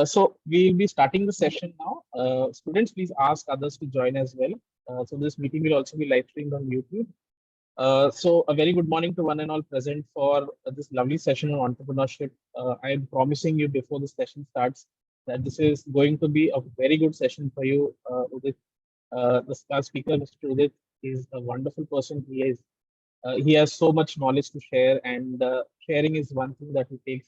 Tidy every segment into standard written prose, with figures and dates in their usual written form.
So we'll be starting the session now. Students, please ask others to join as well. So this meeting will also be live streamed on YouTube. So a very good morning to one and all present for this lovely session on entrepreneurship. I am promising you before the session starts that this is going to be a very good session for you. Udit. Our speaker, Mr. Udit, is a wonderful person. He has so much knowledge to share, and sharing is one thing that he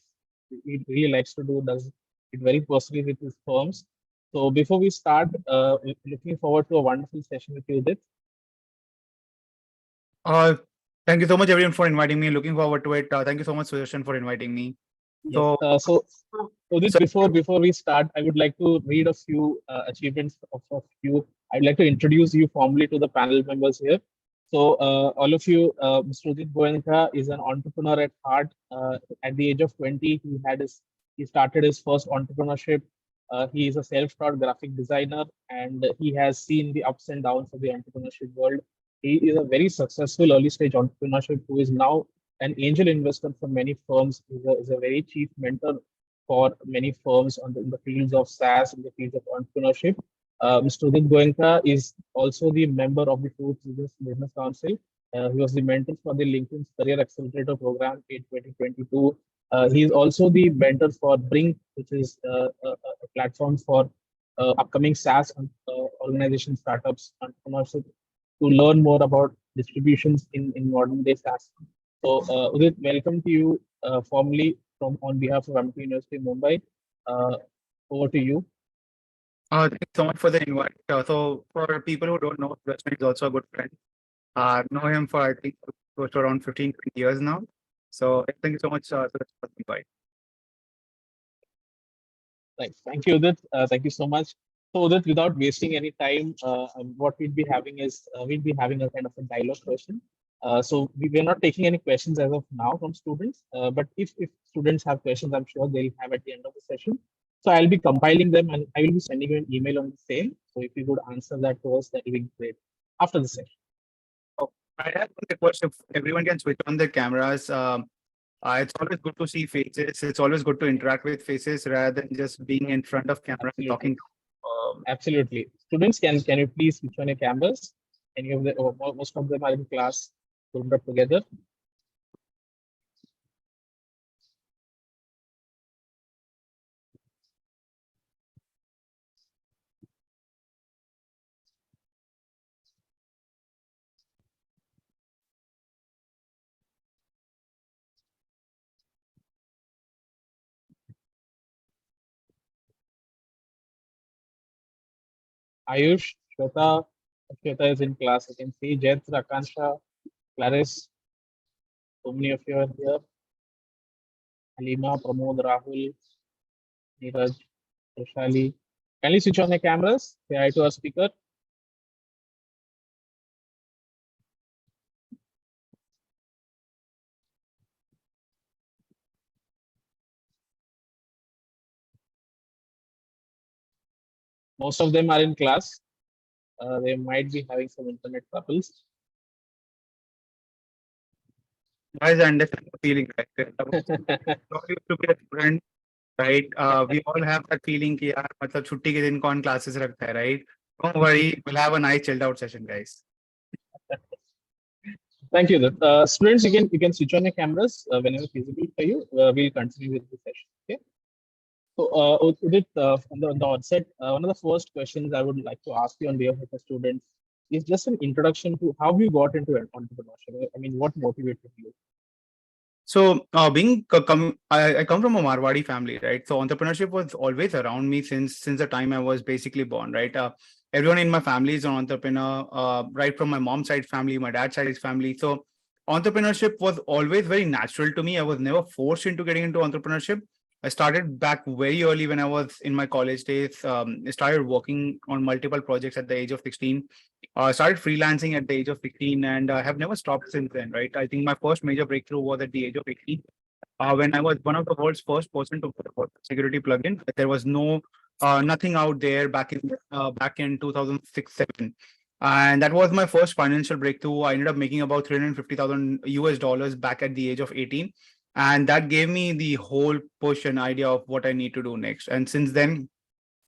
really likes to do, does it very personally with his firms. So before we start, looking forward to a wonderful session with you, Udit. Uh, Thank you so much, everyone, for inviting me. Looking forward to it. Thank you so much, Sudarshan, for inviting me. Yes. So, Udit, so before we start, I would like to read a few achievements of you. I'd like to introduce you formally to the panel members here. So, all of you, Mr. Udit Goenka is an entrepreneur at heart. At the age of 20, he started his first entrepreneurship. He is a self-taught graphic designer, and he has seen the ups and downs of the entrepreneurship world. He is a very successful early stage entrepreneurship who is now an angel investor for many firms. Is a very chief mentor for many firms in the fields of SaaS, in the fields of entrepreneurship. Mr. Udit Goenka is also the member of the Truth Business Council. He was the mentor for the LinkedIn's Career Accelerator Program in 2022. He is also the mentor for Bring, which is a platform for upcoming SaaS organization startups, entrepreneurship, to learn more about distributions in modern day SaaS. So, Udit, welcome to you formally from on behalf of MT University Mumbai. Uh, Over to you. thank you so much for the invite. So, for people who don't know, Sudarshan is also a good friend. I've known him for, I think, close to around 15, 20 years now. So, thank you so much, Sudarshan, for the invite. Thank you, Udit. Thank you so much. So, Udit, without wasting any time, what we'll be having a kind of a dialogue question. We're not taking any questions as of now from students, but if students have questions, I'm sure they'll have at the end of the session. So I'll be compiling them and I will be sending you an email on the same. So if you could answer that to us, that would be great after the session. So, I have one request if everyone can switch on their cameras. It's always good to see faces. It's always good to interact with faces rather than just being in front of camera and Absolutely. talking. Absolutely. Students, can you please switch on your cameras? Any of the, or most of them are in class, grouped up together. Ayush, Shweta is in class. I can see Jaitra, Akansha, Clarice, so many of you are here. Halima, Pramod, Rahul, Neeraj, Roshali. Can you switch on the cameras? Say hi to our speaker. Most of them are in class. They might be having some internet troubles. Guys, I understand the feeling, right? Not used to be a student, right? We all have that feeling कि यार मतलब छुट्टी के दिन कौन classes रखता है, right? Don't worry, we'll have a nice chilled out session, guys. Thank you. Students, you can switch on your cameras whenever feasible for you. We'll continue with the session. Okay. So, Udit, on the onset, one of the first questions I would like to ask you on behalf of the students is just an introduction to how you got into entrepreneurship. I mean, what motivated you? So, I come from a Marwadi family, right? So, entrepreneurship was always around me since the time I was basically born, right? Everyone in my family is an entrepreneur, right from my mom's side family, my dad's side is family. So, entrepreneurship was always very natural to me. I was never forced into getting into entrepreneurship. I started back very early when I was in my college days. I started working on multiple projects at the age of 16. Started freelancing at the age of 16 and have never stopped since then, right? I think my first major breakthrough was at the age of 18 when I was one of the world's first person to put a security plugin. There was nothing out there back in 2006, 7. And that was my first financial breakthrough. I ended up making about 350,000 US dollars back at the age of 18. And that gave me the whole push and idea of what I need to do next. And since then,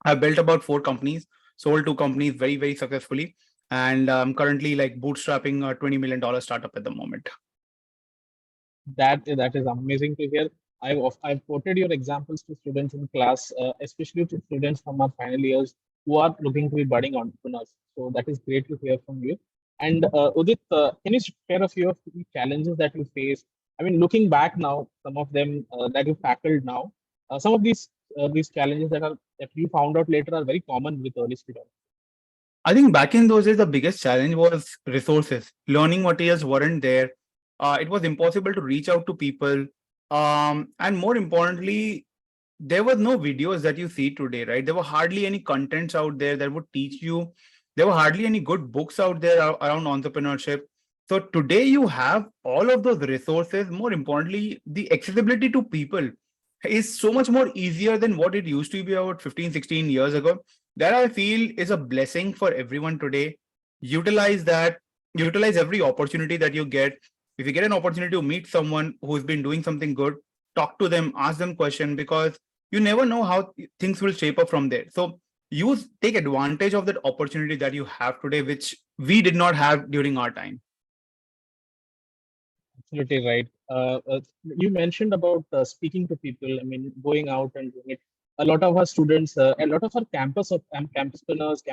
I built about 4 companies, sold 2 companies very, very successfully. And I'm currently like bootstrapping a $20 million startup at the moment. That is amazing to hear. I've quoted your examples to students in class, especially to students from our final years who are looking to be budding entrepreneurs. So that is great to hear from you. And Udit, can you share a few of the challenges that you face? I mean, looking back now, some of them that you tackled now, some of these challenges that you found out later are very common with early students. I think back in those days, the biggest challenge was resources. Learning materials weren't there. It was impossible to reach out to people. And more importantly, there was no videos that you see today, right? There were hardly any contents out there that would teach you. There were hardly any good books out there around entrepreneurship. So today you have all of those resources. More importantly, the accessibility to people is so much more easier than what it used to be about 15, 16 years ago. That I feel is a blessing for everyone today. Utilize that, utilize every opportunity that you get. If you get an opportunity to meet someone who's been doing something good, talk to them, ask them questions, because you never know how things will shape up from there. So take advantage of that opportunity that you have today, which we did not have during our time. Absolutely right. You mentioned about speaking to people. I mean, going out and doing it. A lot of our students, a lot of our campus entrepreneurs,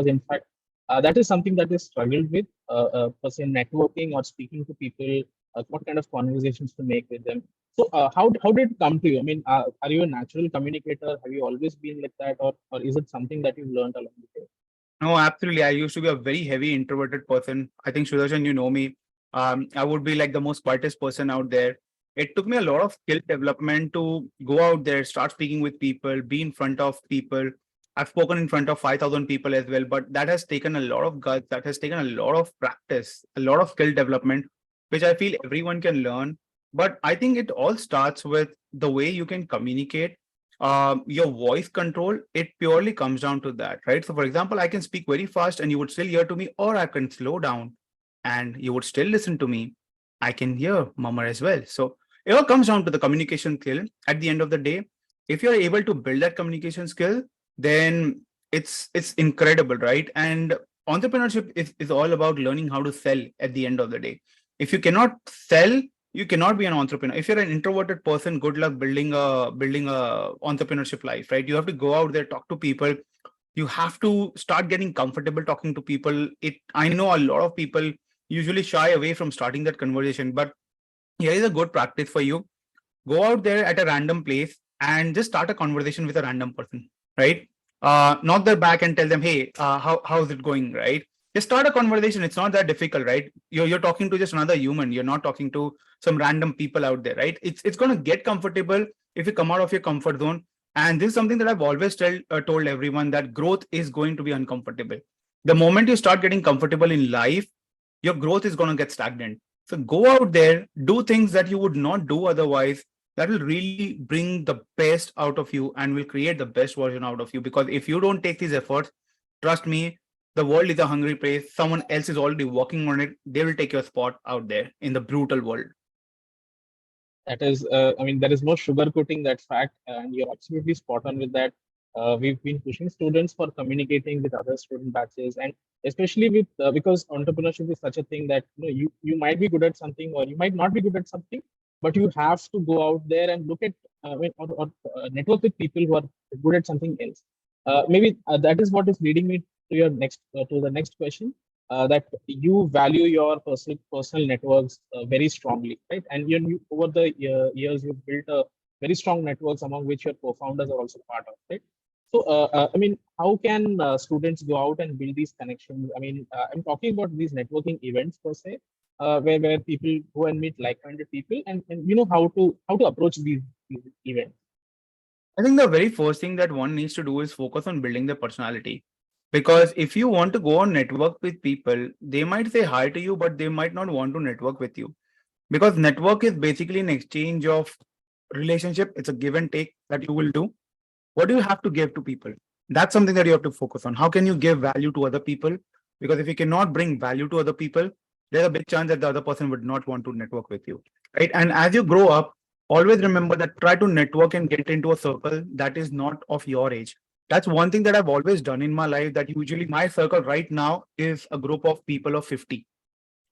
in fact, that is something that is struggled with, per se, networking or speaking to people, what kind of conversations to make with them. So, how did it come to you? I mean, are you a natural communicator? Have you always been like that, or is it something that you've learned along the way? No, absolutely. I used to be a very heavy introverted person. I think Sudarshan, you know me. I would be like the most quietest person out there. It took me a lot of skill development to go out there, start speaking with people, be in front of people. I've spoken in front of 5,000 people as well, but that has taken a lot of guts. That has taken a lot of practice, a lot of skill development, which I feel everyone can learn. But I think it all starts with the way you can communicate, your voice control. It purely comes down to that, right? So for example, I can speak very fast and you would still hear to me, or I can slow down and you would still listen to me. I can hear murmur as well. So it all comes down to the communication skill. At the end of the day, if you're able to build that communication skill, then it's incredible, right? And entrepreneurship is all about learning how to sell at the end of the day. If you cannot sell, you cannot be an entrepreneur. If you're an introverted person, good luck building a entrepreneurship life, right? You have to go out there, talk to people. You have to start getting comfortable talking to people. I know a lot of people usually shy away from starting that conversation, but here is a good practice for you. Go out there at a random place and just start a conversation with a random person, right? Knock their back and tell them, hey, how's it going, right? Just start a conversation. It's not that difficult, right? You're talking to just another human. You're not talking to some random people out there, right? It's going to get comfortable if you come out of your comfort zone. And this is something that I've always told everyone, that growth is going to be uncomfortable. The moment you start getting comfortable in life, your growth is going to get stagnant. So go out there, do things that you would not do otherwise. That will really bring the best out of you and will create the best version out of you. Because if you don't take these efforts, trust me, the world is a hungry place. Someone else is already working on it. They will take your spot out there in the brutal world. That is, I mean, there is no sugarcoating that fact, and you're absolutely spot on with that. We've been pushing students for communicating with other student batches, and especially with because entrepreneurship is such a thing that you might be good at something or you might not be good at something, but you have to go out there and look at or network with people who are good at something else. Maybe that is what is leading me to your next to the next question, that you value your personal networks very strongly, right? And over the years, you've built a very strong networks among which your co-founders are also part of, right? So, I mean, how can students go out and build these connections? I mean, I'm talking about these networking events per se, where people go and meet like-minded people, and how to approach these events. I think the very first thing that one needs to do is focus on building their personality. Because if you want to go on network with people, they might say hi to you, but they might not want to network with you. Because network is basically an exchange of relationship. It's a give and take that you will do. What do you have to give to people? That's something that you have to focus on. How can you give value to other people? Because if you cannot bring value to other people, there's a big chance that the other person would not want to network with you, right? And as you grow up, always remember that try to network and get into a circle that is not of your age. That's one thing that I've always done in my life, that usually my circle right now is a group of people of 50,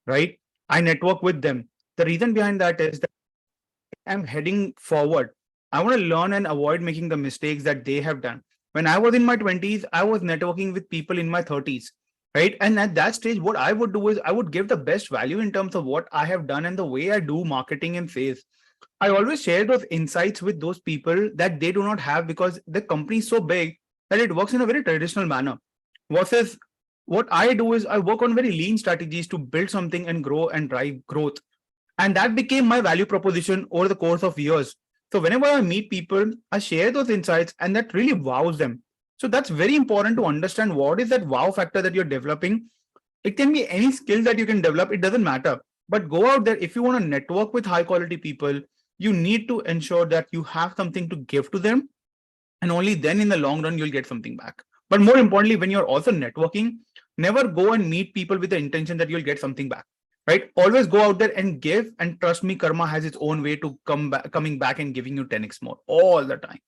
right? I network with them. The reason behind that is that I'm heading forward. I want to learn and avoid making the mistakes that they have done. When I was in my 20s, I was networking with people in my 30s, right? And at that stage, what I would do is I would give the best value in terms of what I have done and the way I do marketing and sales. I always share those insights with those people that they do not have, because the company is so big that it works in a very traditional manner. Versus what I do is I work on very lean strategies to build something and grow and drive growth. And that became my value proposition over the course of years. So whenever I meet people, I share those insights and that really wows them. So that's very important to understand what is that wow factor that you're developing. It can be any skill that you can develop, it doesn't matter. But go out there, if you want to network with high quality people, you need to ensure that you have something to give to them. And only then in the long run, you'll get something back. But more importantly, when you're also networking, never go and meet people with the intention that you'll get something back. Right? Always go out there and give. And trust me, karma has its own way to coming back and giving you 10x more all the time.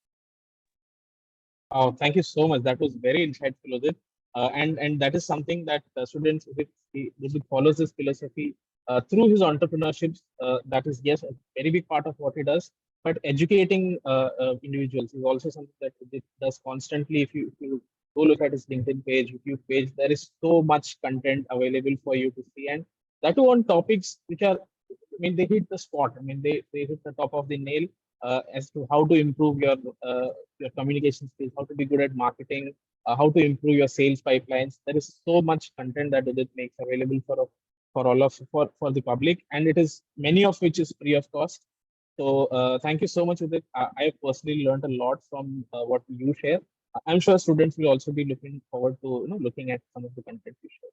Oh, thank you so much. That was very insightful, Udit. And that is something that students, if it follows this philosophy through his entrepreneurships, that is, yes, a very big part of what he does. But educating individuals is also something that it does constantly. If you go look at his LinkedIn page, YouTube page, there is so much content available for you to see. And that too on topics which are, I mean, they hit the spot. I mean, they hit the top of the nail as to how to improve your communication skills, how to be good at marketing, how to improve your sales pipelines. There is so much content that it makes available for all of for the public, and it is many of which is free of cost. So thank you so much, Udit. I have personally learned a lot from what you share. I'm sure students will also be looking forward to looking at some of the content you share.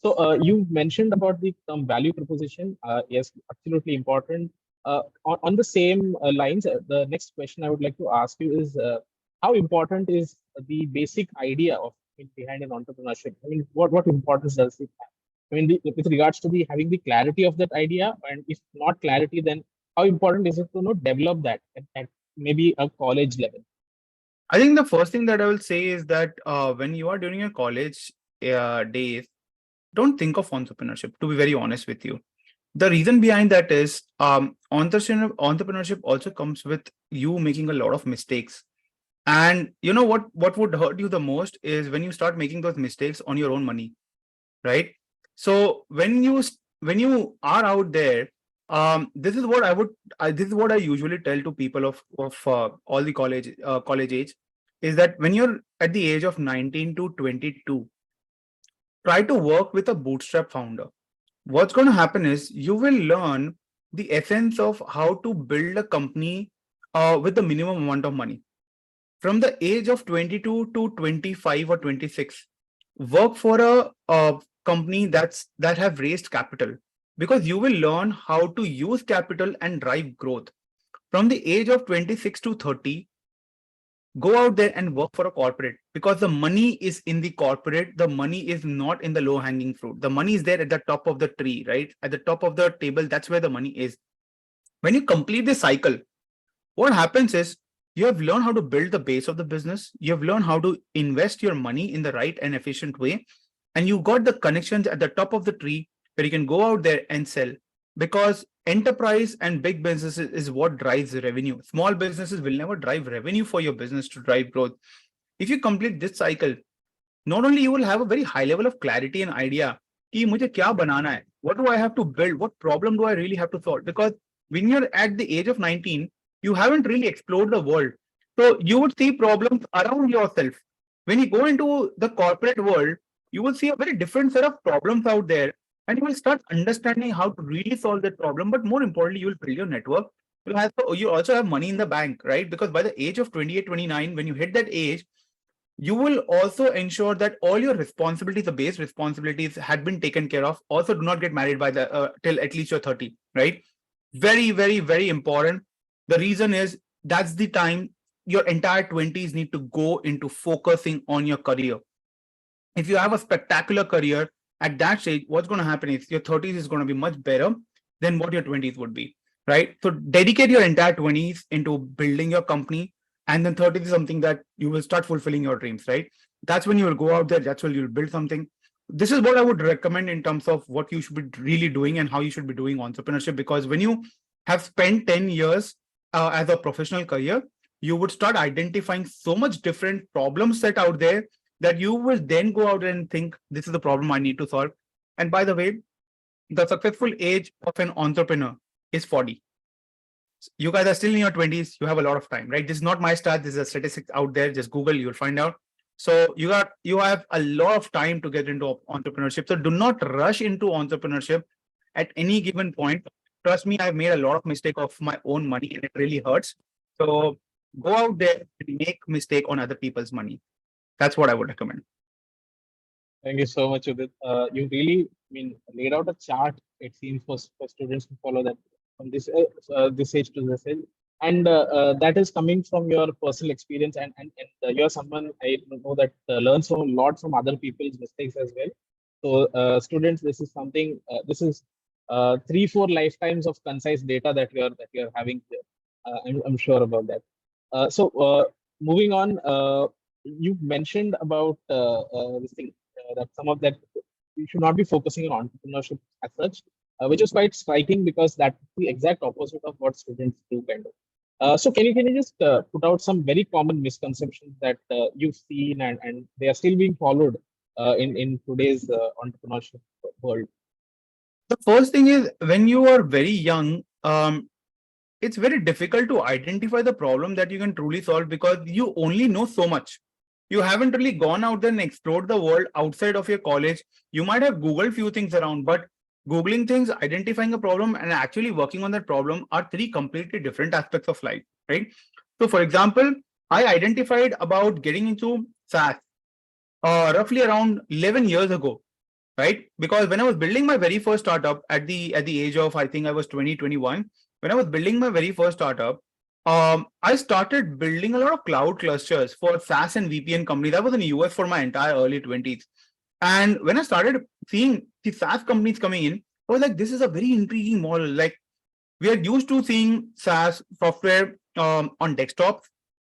So you mentioned about the term value proposition. Yes, absolutely important. On the same lines, the next question I would like to ask you is how important is the basic idea of behind an entrepreneurship? I mean, what importance does it have? I mean, with regards to the having the clarity of that idea, and if not clarity, then how important is it to develop that at maybe a college level? I think the first thing that I will say is that when you are during your college days, don't think of entrepreneurship, to be very honest with you. The reason behind that is entrepreneurship also comes with you making a lot of mistakes. And you know what would hurt you the most is when you start making those mistakes on your own money, right? So when you are out there, this is what this is what I usually tell to people of all the college age, is that when you're at the age of 19 to 22, try to work with a bootstrap founder. What's going to happen is you will learn the essence of how to build a company with the minimum amount of money. From the age of 22 to 25 or 26, work for a company that have raised capital, because you will learn how to use capital and drive growth. From the age of 26 to 30, go out there and work for a corporate, because the money is in the corporate. The money is not in the low hanging fruit. The money is there at the top of the tree, right? At the top of the table, that's where the money is. When you complete this cycle, what happens is you have learned how to build the base of the business. You have learned how to invest your money in the right and efficient way. And you got the connections at the top of the tree where you can go out there and sell. Because enterprise and big businesses is what drives the revenue. Small businesses will never drive revenue for your business to drive growth. If you complete this cycle, not only you will have a very high level of clarity and idea कि मुझे क्या बनाना है, what do I have to build, what problem do I really have to solve, because when you're at the age of 19, you haven't really explored the world, so you would see problems around yourself. When you go into the corporate world, you will see a very different set of problems out there, and you will start understanding how to really solve that problem. But more importantly, you will build your network. You also have money in the bank, right? Because by the age of 28, 29, when you hit that age, you will also ensure that all your responsibilities, the base responsibilities, had been taken care of. Also, do not get married by the till at least you're 30, right? Very, very, very important. The reason is that's the time your entire 20s need to go into focusing on your career. If you have a spectacular career at that stage, what's going to happen is your 30s is going to be much better than what your 20s would be. right? So dedicate your entire 20s into building your company. And then 30s is something that you will start fulfilling your dreams, right? That's when you will go out there. That's when you'll build something. This is what I would recommend in terms of what you should be really doing and how you should be doing entrepreneurship. Because when you have spent 10 years as a professional career, you would start identifying so much different problems set out there that you will then go out and think, this is the problem I need to solve. And by the way, the successful age of an entrepreneur is 40. You guys are still in your 20s. You have a lot of time, right? This is not my stat. This is a statistic out there. Just Google, you'll find out. So you have a lot of time to get into entrepreneurship. So do not rush into entrepreneurship at any given point. Trust me, I've made a lot of mistake of my own money and it really hurts. So go out there and make mistake on other people's money. That's what I would recommend. Thank you so much, Udit. You really, laid out a chart. It seems for students to follow that from this age to this age, and that is coming from your personal experience, and you're someone I know that learns a lot from other people's mistakes as well. So, students, this is something. This is 3-4 lifetimes of concise data that you're having here. I'm sure about that. Moving on, you mentioned about this thing that some of that we should not be focusing on entrepreneurship as such, which is quite striking because that's the exact opposite of what students do kind of. So can you just put out some very common misconceptions that you've seen and they are still being followed in today's entrepreneurship world? The first thing is when you are very young, it's very difficult to identify the problem that you can truly solve because you only know so much. You haven't really gone out there and explored the world outside of your college. You might have Googled few things around, but Googling things, identifying a problem, and actually working on that problem are three completely different aspects of life, right? So, for example, I identified about getting into SaaS roughly around 11 years ago, right? Because when I was building my very first startup at the age of, I think I was 2021, when I was building my very first startup, I started building a lot of cloud clusters for SaaS and VPN companies. I was in the US for my entire early 20s. And when I started seeing the SaaS companies coming in, I was like, this is a very intriguing model. Like, we are used to seeing SaaS software on desktops,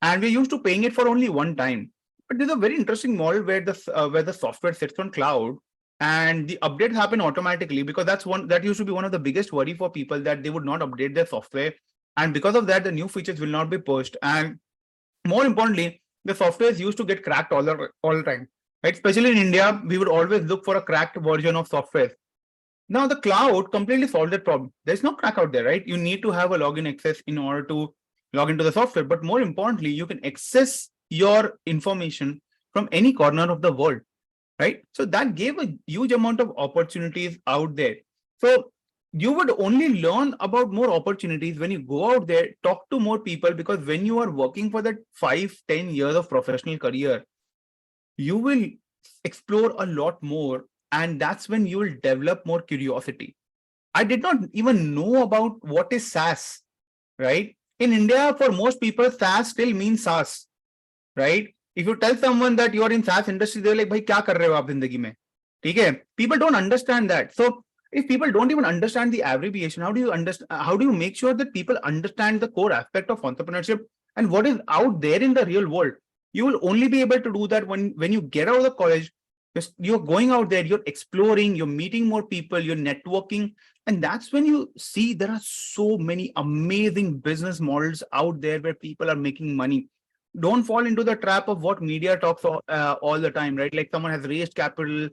and we're used to paying it for only one time. But there's a very interesting model where the software sits on cloud and the updates happen automatically, because that used to be one of the biggest worry for people, that they would not update their software, and because of that the new features will not be pushed, and more importantly the software is used to get cracked all the time, right? Especially in India, we would always look for a cracked version of software. Now the cloud completely solved that problem. There's no crack out there, right? You need to have a login access in order to log into the software, but more importantly you can access your information from any corner of the world, right? So that gave a huge amount of opportunities out there. So you would only learn about more opportunities when you go out there, talk to more people, because when you are working for that 5-10 years of professional career, you will explore a lot more, and that's when you will develop more curiosity. I did not even know about what is SaaS, right? In India, for most people, SaaS still means SaaS, right? If you tell someone that you are in SaaS industry, they're like, "Bhai, kya kar rahe ho aap zindagi mein?" Okay? People don't understand that. So if people don't even understand the abbreviation, how do you understand? How do you make sure that people understand the core aspect of entrepreneurship and what is out there in the real world? You will only be able to do that when you get out of the college. You're going out there, you're exploring, you're meeting more people, you're networking, and that's when you see there are so many amazing business models out there where people are making money. Don't fall into the trap of what media talks all the time, right? Like someone has raised capital,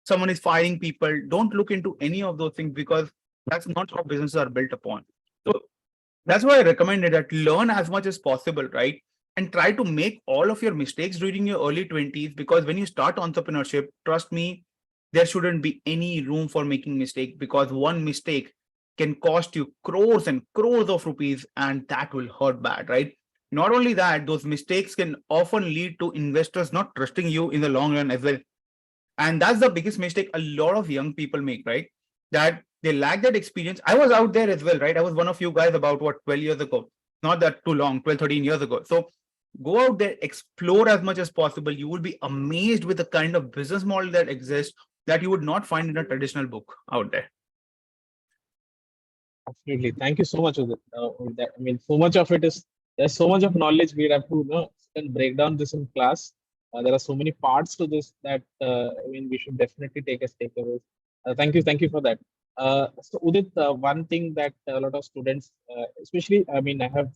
someone is firing people. Don't look into any of those things, because that's not how businesses are built upon. So that's why I recommended that learn as much as possible, right? And try to make all of your mistakes during your early 20s, because when you start entrepreneurship, trust me, there shouldn't be any room for making mistake, because one mistake can cost you crores and crores of rupees, and that will hurt bad, right? Not only that, those mistakes can often lead to investors not trusting you in the long run as well. And that's the biggest mistake a lot of young people make, right? That they lack that experience. I was out there as well, right? I was one of you guys about 12 years ago, not that too long, 12, 13 years ago. So go out there, explore as much as possible. You will be amazed with the kind of business model that exists that you would not find in a traditional book out there. Absolutely. Thank you so much, Udit. With that. I mean, so much of it is there's so much of knowledge we have to and break down this in class. There are so many parts to this that I mean we should definitely take as takeaways. Thank you for that. So Udit, one thing that a lot of students, especially I mean, I've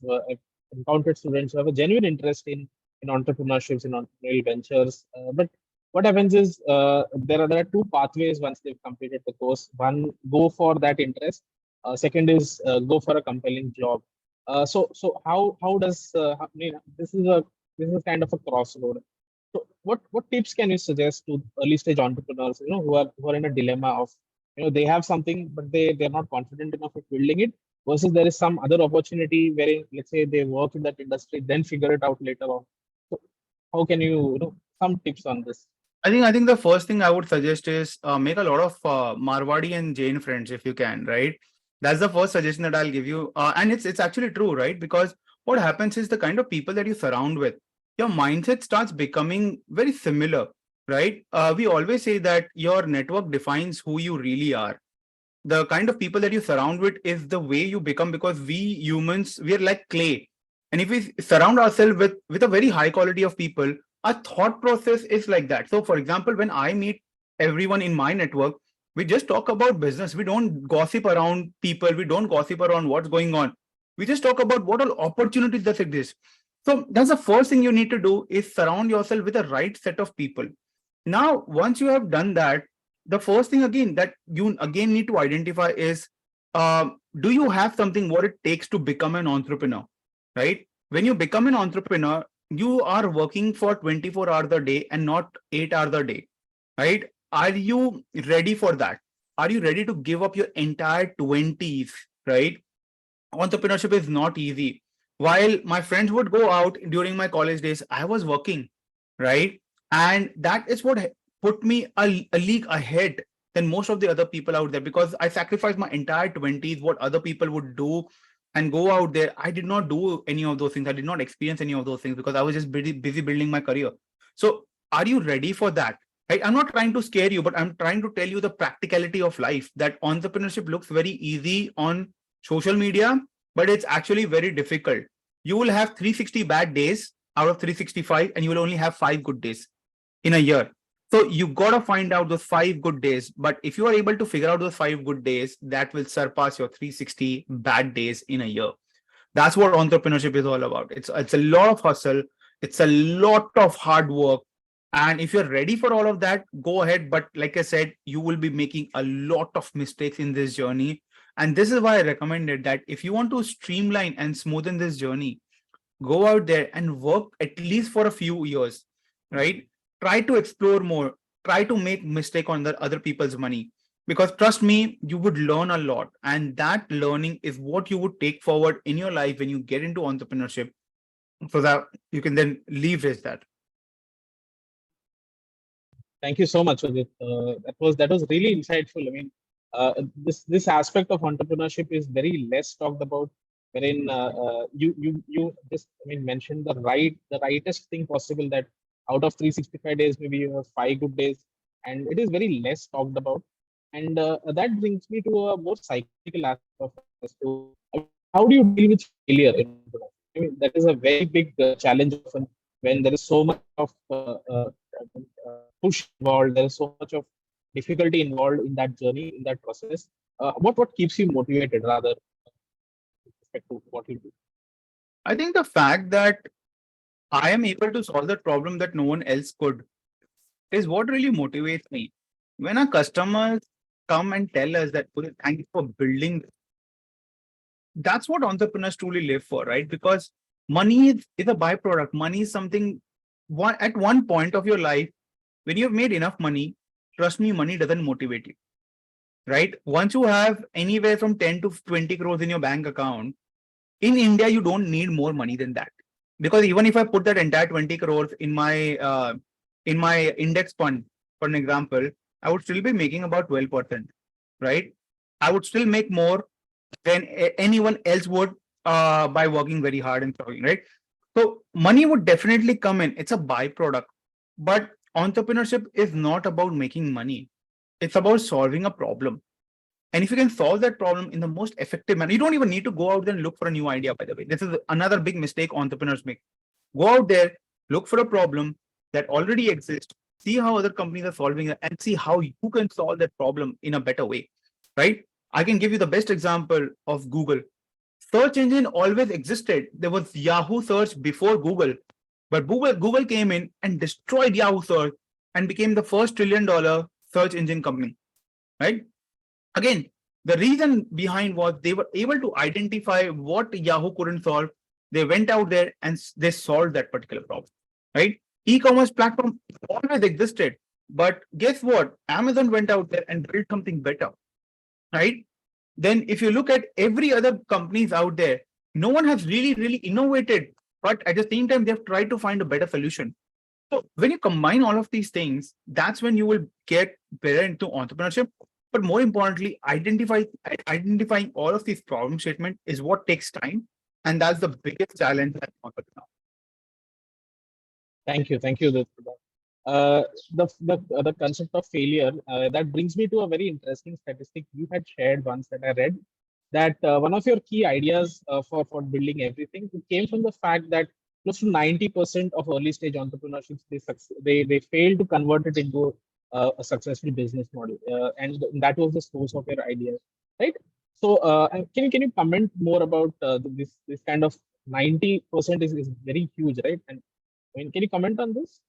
encountered students who have a genuine interest in entrepreneurships, in entrepreneurial ventures, but what happens is there are two pathways once they've completed the course. One, go for that interest. Second is go for a compelling job. So how does I mean, this is kind of a crossroad. So what tips can you suggest to early stage entrepreneurs, who are in a dilemma of, they have something but they're not confident enough of building it, versus there is some other opportunity wherein, let's say, they work in that industry then figure it out later on. So how can some tips on this? I think the first thing I would suggest is make a lot of Marwadi and Jain friends if you can, right? That's the first suggestion that I'll give you, and it's actually true, right? Because what happens is the kind of people that you surround with, your mindset starts becoming very similar, right? We always say that your network defines who you really are. The kind of people that you surround with is the way you become, because we humans, we are like clay, and if we surround ourselves with a very high quality of people, our thought process is like that. So for example, when I meet everyone in my network, we just talk about business. We don't gossip around people, we don't gossip around what's going on. We just talk about what all opportunities that exist. So that's the first thing you need to do, is surround yourself with the right set of people. Now once you have done that, the first thing again that you again need to identify is, do you have something what it takes to become an entrepreneur, right? When you become an entrepreneur, you are working for 24 hours a day and not 8 hours a day, right? Are you ready for that? Are you ready to give up your entire 20s, right? Entrepreneurship is not easy. While my friends would go out during my college days, I was working, right? And that is what put me a league ahead than most of the other people out there, because I sacrificed my entire 20s, what other people would do, and go out there. I did not do any of those things. I did not experience any of those things because I was just busy building my career. So, are you ready for that? Right? I'm not trying to scare you, but I'm trying to tell you the practicality of life, that entrepreneurship looks very easy on social media, but it's actually very difficult. You will have 360 bad days out of 365, and you will only have 5 good days in a year. So you got to find out those 5 good days. But if you are able to figure out those 5 good days, that will surpass your 360 bad days in a year. That's what entrepreneurship is all about. It's a lot of hustle. It's a lot of hard work. And if you're ready for all of that, go ahead. But like I said, you will be making a lot of mistakes in this journey. And this is why I recommended that if you want to streamline and smoothen this journey, go out there and work at least for a few years, right? Try to explore more, try to make mistake on the other people's money, because trust me, you would learn a lot, and that learning is what you would take forward in your life when you get into entrepreneurship, so that you can then leverage that. Thank you so much, Udit. That was really insightful. I mean, this aspect of entrepreneurship is very less talked about. Wherein you just, I mean, mentioned the rightest thing possible, that out of 365 days maybe you have 5 good days, and it is very less talked about. And that brings me to a more psychological aspect of it as to, I mean, how do you deal with failure in entrepreneurship? I mean, that is a very big challenge often when there is so much of push involved. There is so much of difficulty involved in that journey, in that process. What keeps you motivated, rather, with respect to what you do? I think the fact that I am able to solve that problem that no one else could is what really motivates me. When our customers come and tell us that, "Puri, thank you for building," that's what entrepreneurs truly live for, right? Because money is a byproduct. Money is something, at one point of your life, when you've made enough money, trust me, money doesn't motivate you, right? Once you have anywhere from 10 to 20 crores in your bank account, in India, you don't need more money than that. Because even if I put that entire 20 crores in my index fund, for an example, I would still be making about 12%, right? I would still make more than anyone else would by working very hard and struggling, right? So money would definitely come in. It's a byproduct. But entrepreneurship is not about making money. It's about solving a problem. And if you can solve that problem in the most effective manner, you don't even need to go out there and look for a new idea, by the way. This is another big mistake entrepreneurs make. Go out there, look for a problem that already exists, see how other companies are solving it, and see how you can solve that problem in a better way, right? I can give you the best example of Google. Search engine always existed. There was Yahoo search before Google, but Google came in and destroyed Yahoo search and became the first $1 trillion search engine company, right? Again, the reason behind was they were able to identify what Yahoo couldn't solve. They went out there and they solved that particular problem, right? E-commerce platform always existed, but guess what? Amazon went out there and built something better, right? Then if you look at every other companies out there, no one has really innovated, but at the same time, they've tried to find a better solution. So when you combine all of these things, that's when you will get better into entrepreneurship. But more importantly, identifying all of these problem statement is what takes time. And that's the biggest challenge that entrepreneur. Thank you, Udit, for that. The concept of failure, that brings me to a very interesting statistic you had shared once that I read, that one of your key ideas for building everything, it came from the fact that close to 90% of early stage entrepreneurships, they fail to convert it into a successful business model, and that was the source of your ideas, right? So and can you comment more about this kind of 90% is very huge, right? And I mean, can you comment on this?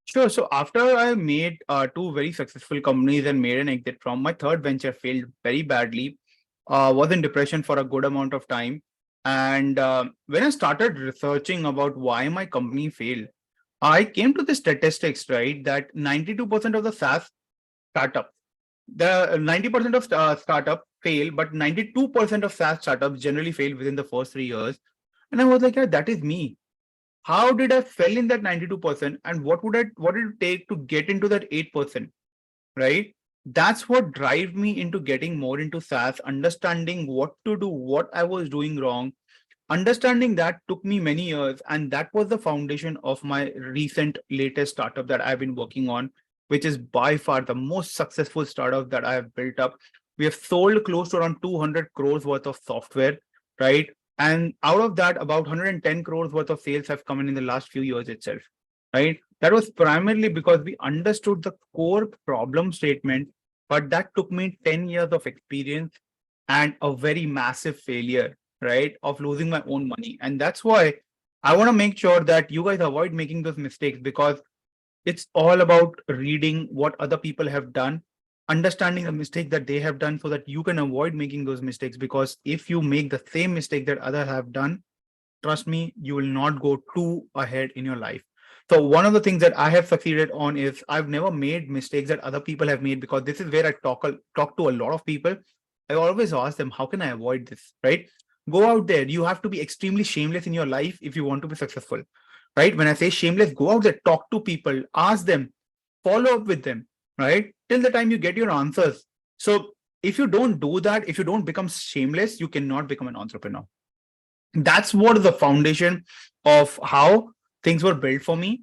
Sure. So after I made two very successful companies and made an exit from, my third venture failed very badly. Was in depression for a good amount of time. And when I started researching about why my company failed, I came to the statistics, right, that 92% of the SaaS startups, the 90% of startup fail, but 92% of SaaS startups generally fail within the first 3 years. And I was like, yeah, that is me. How did I fell in that 92%, and what did it take to get into that 8%? Right? That's what drive me into getting more into SaaS, understanding what to do, what I was doing wrong. Understanding that took me many years, and that was the foundation of my recent latest startup that I've been working on, which is by far the most successful startup that I have built up. We have sold close to around 200 crores worth of software, right? And out of that, about 110 crores worth of sales have come in the last few years itself, right? That was primarily because we understood the core problem statement, but that took me 10 years of experience and a very massive failure, right, of losing my own money. And that's why I want to make sure that you guys avoid making those mistakes, because it's all about reading what other people have done, understanding the mistake that they have done so that you can avoid making those mistakes. Because if you make the same mistake that others have done, trust me, you will not go too ahead in your life. So one of the things that I have succeeded on is I've never made mistakes that other people have made, because this is where I talk to a lot of people. I always ask them, how can I avoid this, right? Go out there. You have to be extremely shameless in your life if you want to be successful, right? When I say shameless, go out there, talk to people, ask them, follow up with them, right? Till the time you get your answers. So if you don't do that, if you don't become shameless, you cannot become an entrepreneur. That's what the foundation of how things were built for me.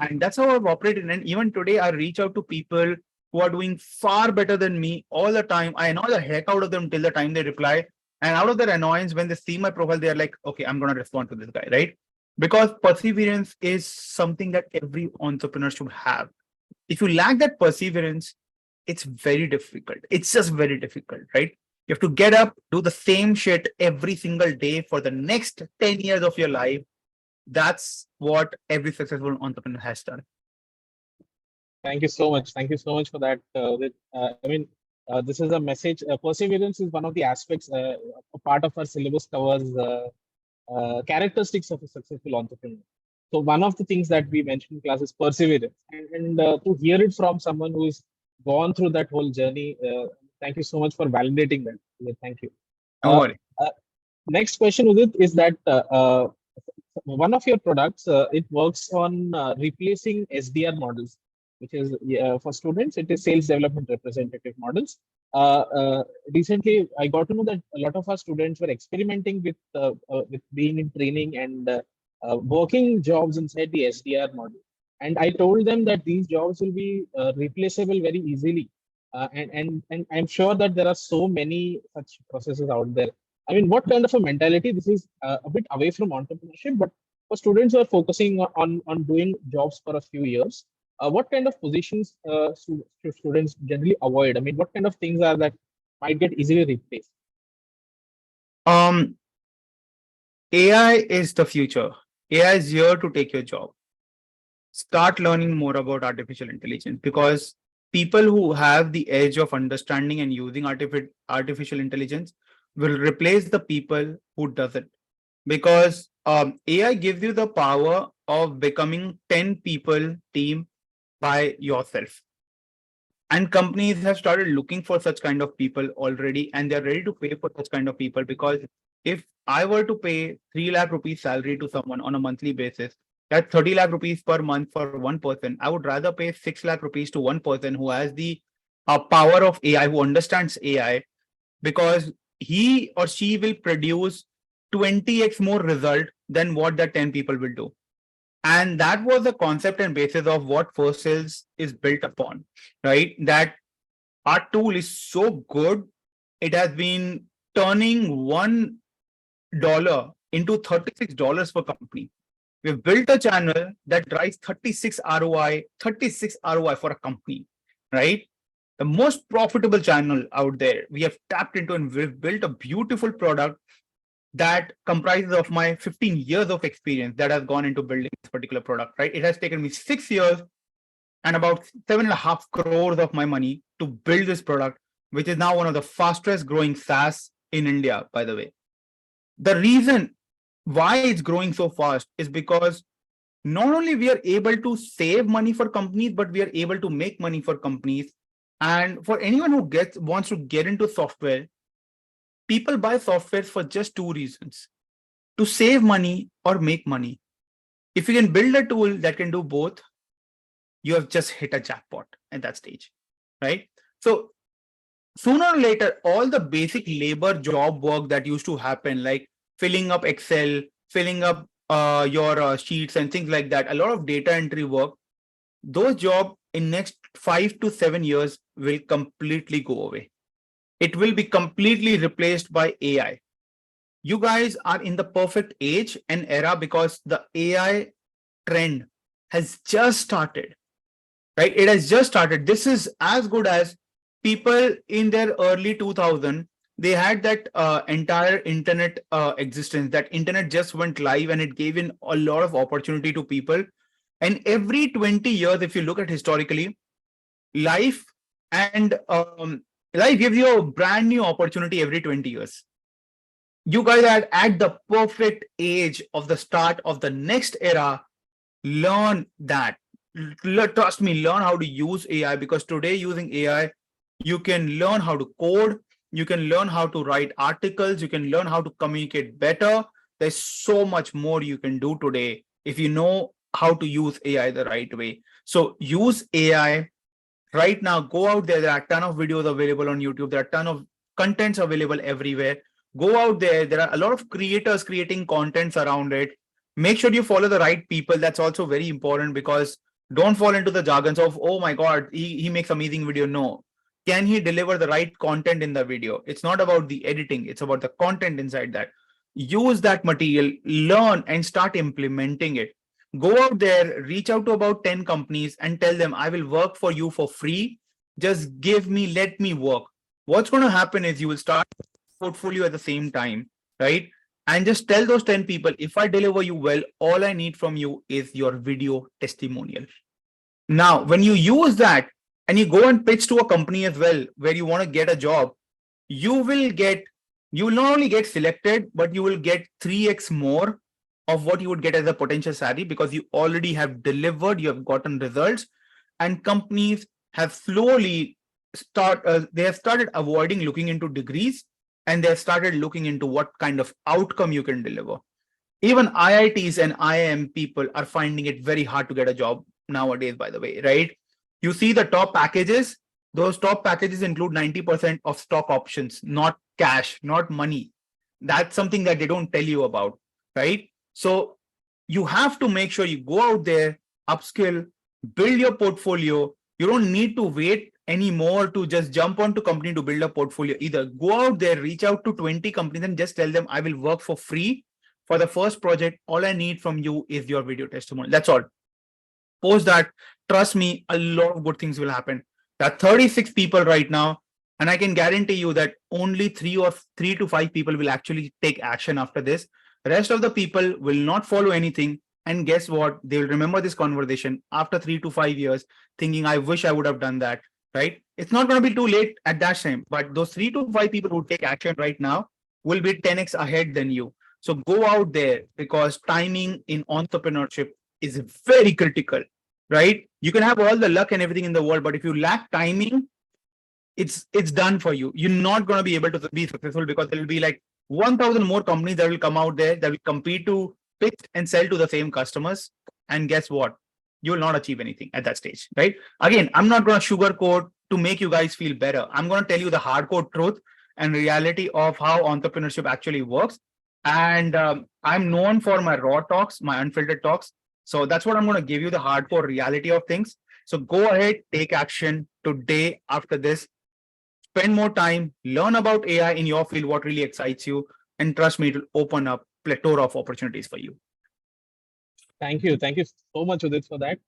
And that's how I've operated. And even today, I reach out to people who are doing far better than me all the time. I annoy the heck out of them till the time they reply. And out of their annoyance, when they see my profile, they're like, okay, I'm going to respond to this guy, right? Because perseverance is something that every entrepreneur should have. If you lack that perseverance, it's very difficult. It's just very difficult, right? You have to get up, do the same shit every single day for the next 10 years of your life. That's what every successful entrepreneur has done. Thank you so much. Thank you so much for that. I mean, this is a message. Perseverance is one of the aspects, a part of our syllabus covers characteristics of a successful entrepreneur. So one of the things that we mentioned in class is perseverance, and to hear it from someone who is gone through that whole journey, thank you so much for validating that. Thank you. No Uh, worry. uh, Next question, Udit, is that one of your products, it works on replacing SDR models, which is for students, it is sales development representative models. Recently, I got to know that a lot of our students were experimenting with being in training and working jobs inside the SDR model. And I told them that these jobs will be replaceable very easily And I'm sure that there are so many such processes out there. I mean, what kind of a mentality? This is a bit away from entrepreneurship, but for students who are focusing on doing jobs for a few years, what kind of positions should students generally avoid? I mean, what kind of things are that might get easily replaced? Um, AI is the future. AI is here to take your job. Start learning more about artificial intelligence, because people who have the edge of understanding and using artificial intelligence will replace the people who doesn't. Because AI gives you the power of becoming 10 people team by yourself. And companies have started looking for such kind of people already, and they're ready to pay for such kind of people. Because if I were to pay 3 lakh rupees salary to someone on a monthly basis, that's 30 lakh rupees per month for one person. I would rather pay 6 lakh rupees to one person who has the power of AI, who understands AI, because he or she will produce 20x more result than what the 10 people will do. And that was the concept and basis of what First Sales is built upon, right? That our tool is so good, it has been turning $1 into $36 per company. We've built a channel that drives 36 ROI for a company, right? The most profitable channel out there. We have tapped into and we've built a beautiful product that comprises of my 15 years of experience that has gone into building this particular product, right? It has taken me 6 years and about 7.5 crores of my money to build this product, which is now one of the fastest growing SaaS in India, by the way. The reason why it's growing so fast is because not only we are able to save money for companies, but we are able to make money for companies. And for anyone who wants to get into software, people buy software for just two reasons: to save money or make money. If you can build a tool that can do both, you have just hit a jackpot at that stage, right? So sooner or later, all the basic labor job work that used to happen, like filling up Excel, filling up your sheets and things like that, a lot of data entry work, those jobs in next 5 to 7 years will completely go away. It will be completely replaced by AI. You guys are in the perfect age and era because the AI trend has just started, right? It has just started. This is as good as people in their early 2000, they had that entire internet existence. That internet just went live and it gave in a lot of opportunity to people. And every 20 years, if you look at historically, life and life gives you a brand new opportunity every 20 years. You guys are at the perfect age of the start of the next era. Learn that. Trust me, learn how to use AI, because today using AI, you can learn how to code, you can learn how to write articles, you can learn how to communicate better. There's so much more you can do today if you know how to use AI the right way. So use AI right now. Go out there. There are a ton of videos available on YouTube. There are a ton of contents available everywhere. Go out there. There are a lot of creators creating contents around it. Make sure you follow the right people. That's also very important, because don't fall into the jargons of, oh my God, he makes amazing video. No. Can he deliver the right content in the video? It's not about the editing. It's about the content inside that. Use that material, learn and start implementing it. Go out there, reach out to about 10 companies and tell them, I will work for you for free. Just let me work. What's going to happen is you will start portfolio at the same time, right? And just tell those 10 people, if I deliver you well, all I need from you is your video testimonial. Now, when you use that and you go and pitch to a company as well, where you want to get a job, you will not only get selected, but you will get 3x more of what you would get as a potential salary, because you already have delivered, you have gotten results. And companies have slowly they have started avoiding looking into degrees, and they have started looking into what kind of outcome you can deliver. Even IITs and IIM people are finding it very hard to get a job nowadays, by the way, right? You see the top packages, those top packages include 90% of stock options, not cash, not money. That's something that they don't tell you about, right? So you have to make sure you go out there, upskill, build your portfolio. You don't need to wait anymore to just jump onto company to build a portfolio. Either go out there, reach out to 20 companies and just tell them, I will work for free for the first project. All I need from you is your video testimonial. That's all. Post that. Trust me, a lot of good things will happen. There are 36 people right now, and I can guarantee you that only three to five people will actually take action after this. The rest of the people will not follow anything. And guess what? They will remember this conversation after 3 to 5 years, thinking, I wish I would have done that. Right? It's not going to be too late at that time, but those 3 to 5 people who take action right now will be 10x ahead than you. So go out there, because timing in entrepreneurship is very critical, right? You can have all the luck and everything in the world, but if you lack timing, it's done for you. You're not going to be able to be successful, because there will be like 1,000 more companies that will come out there that will compete to pitch and sell to the same customers. And guess what? You will not achieve anything at that stage, right? Again, I'm not going to sugarcoat to make you guys feel better. I'm going to tell you the hardcore truth and reality of how entrepreneurship actually works. And I'm known for my raw talks, my unfiltered talks. So that's what I'm going to give you, the hardcore reality of things. So go ahead, take action today after this. Spend more time, learn about AI in your field, what really excites you, and trust me, it will open up plethora of opportunities for you. Thank you. Thank you so much, Udit, for that.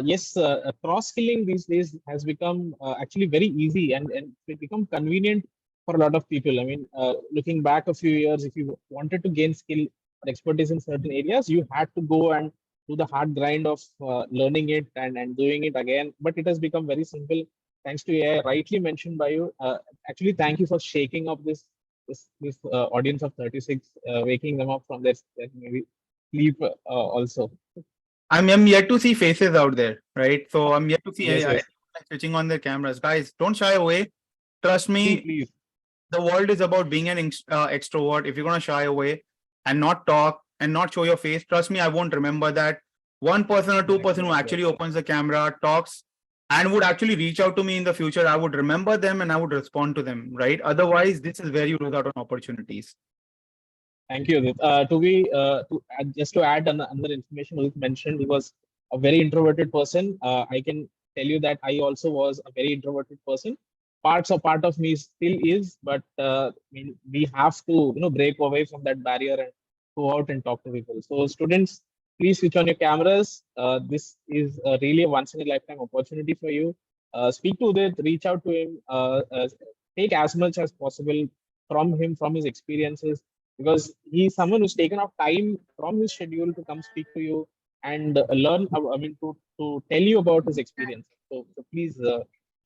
Yes, cross-skilling these days has become actually very easy, and it become convenient for a lot of people. I mean, looking back a few years, if you wanted to gain skill or expertise in certain areas, you had to go and do the hard grind of learning it and doing it again. But it has become very simple thanks to AI, rightly mentioned by you. Actually, thank you for shaking up this audience of 36, waking them up from their maybe sleep also. I'm yet to see faces out there, right? So I'm yet to see Yes, yes. switching on their cameras. Guys, don't shy away. Trust Please, me, please. the world is about being an extrovert. If you're going to shy away and not talk and not show your face, trust me, I won't remember that. 1% or 2% who actually opens the camera, talks, and would actually reach out to me in the future, I would remember them and I would respond to them, right? Otherwise, this is where you lose out on opportunities. Thank you, Udit. To add, just to add another information Udit mentioned, he was a very introverted person. I can tell you that I also was a very introverted person. Part of me still is, but I mean, we have to break away from that barrier and go out and talk to people. So students, please switch on your cameras. This is really a once in a lifetime opportunity for you. Speak to Udit, reach out to him, take as much as possible from him, from his experiences, because he's someone who's taken out time from his schedule to come speak to you and learn. I mean, to tell you about his experience. So please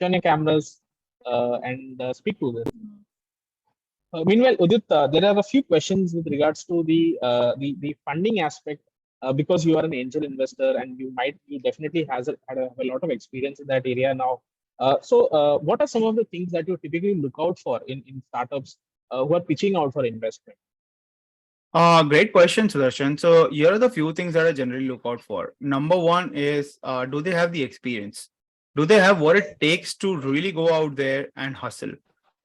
turn your cameras and speak to them. Meanwhile, Udit, there are a few questions with regards to the funding aspect. Because you are an angel investor and you definitely have a lot of experience in that area now. What are some of the things that you typically look out for in startups who are pitching out for investment? Great question, Sudarshan. So here are the few things that I generally look out for. Number one is, do they have the experience? Do they have what it takes to really go out there and hustle,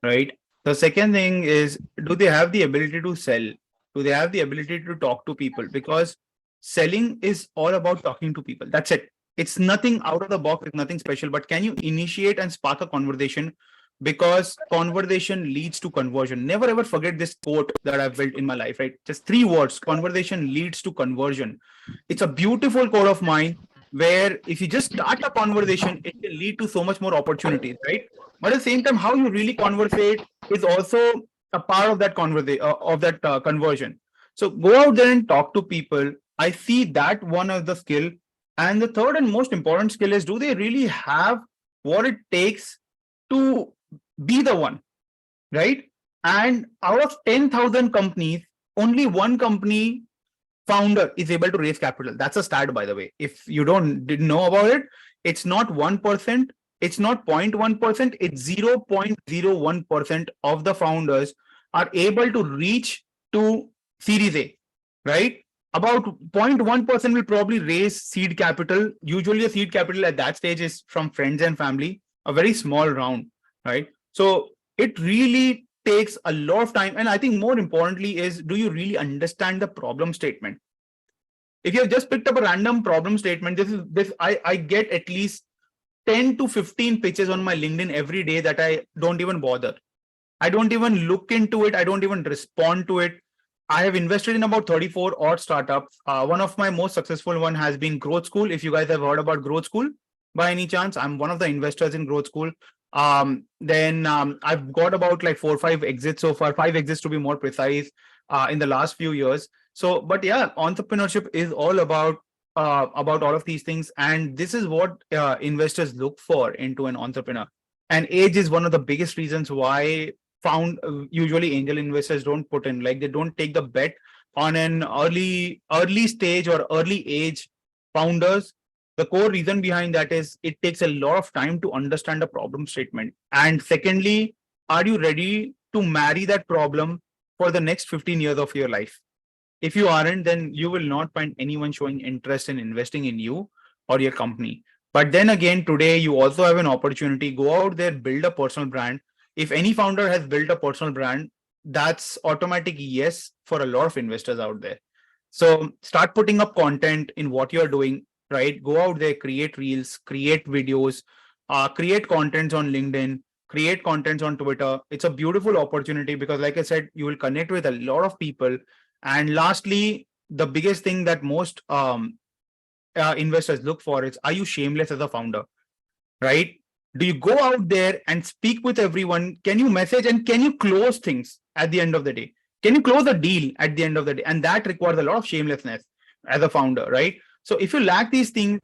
right? The second thing is, do they have the ability to sell? Do they have the ability to talk to people? Because selling is all about talking to people. That's it. It's nothing out of the box. It's nothing special. But can you initiate and spark a conversation? Because conversation leads to conversion. Never ever forget this quote that I've built in my life, right? Just 3 words: conversation leads to conversion. It's a beautiful quote of mine, where if you just start a conversation, it can lead to so much more opportunities, right? But at the same time, how you really conversate is also a part of that conversion. So go out there and talk to people. I see that one of the skill. And the third and most important skill is, do they really have what it takes to be the one, right? And out of 10,000 companies, only one company founder is able to raise capital. That's a stat, by the way. If you didn't know about it, it's not 1%, it's not 0.1%, it's 0.01% of the founders are able to reach to Series A, right? About 0.1% will probably raise seed capital. Usually a seed capital at that stage is from friends and family, a very small round, right? So it really takes a lot of time. And I think more importantly is, do you really understand the problem statement? If you have just picked up a random problem statement, I get at least 10 to 15 pitches on my LinkedIn every day that I don't even bother. I don't even look into it. I don't even respond to it. I have invested in about 34 odd startups. One of my most successful one has been Growth School. If you guys have heard about Growth School by any chance, I'm one of the investors in Growth School. Then I've got about like 4 or 5 exits so far, 5 exits to be more precise, in the last few years. So, but yeah, entrepreneurship is all about all of these things, and this is what investors look for into an entrepreneur. And age is one of the biggest reasons why usually angel investors don't put in, like they don't take the bet on an early stage or early age founders. The core reason behind that is it takes a lot of time to understand a problem statement, and secondly, are you ready to marry that problem for the next 15 years of your life? If you aren't, then you will not find anyone showing interest in investing in you or your company. But then again, today you also have an opportunity. Go out there, build a personal brand. If any founder has built a personal brand, that's automatic yes for a lot of investors out there. So start putting up content in what you're doing, right? Go out there, create reels, create videos, create contents on LinkedIn, create contents on Twitter. It's a beautiful opportunity because, like I said, you will connect with a lot of people. And lastly, the biggest thing that most investors look for is, are you shameless as a founder, right? Do you go out there and speak with everyone? Can you message and can you close things at the end of the day? Can you close a deal at the end of the day? And that requires a lot of shamelessness as a founder, right? So if you lack these things,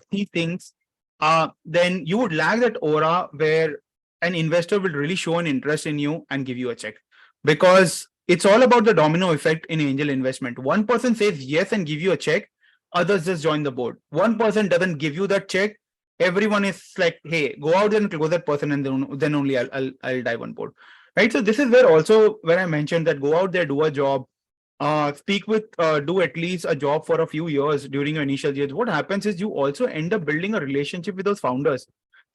then you would lack that aura where an investor will really show an interest in you and give you a check. Because it's all about the domino effect in angel investment. One person says yes and give you a check, others just join the board. One person doesn't give you that check, everyone is like, hey, go out there and close that person, and then only I'll dive on board, right? So this is where also when I mentioned that go out there, do a job, speak with, do at least a job for a few years during your initial years. What happens is you also end up building a relationship with those founders.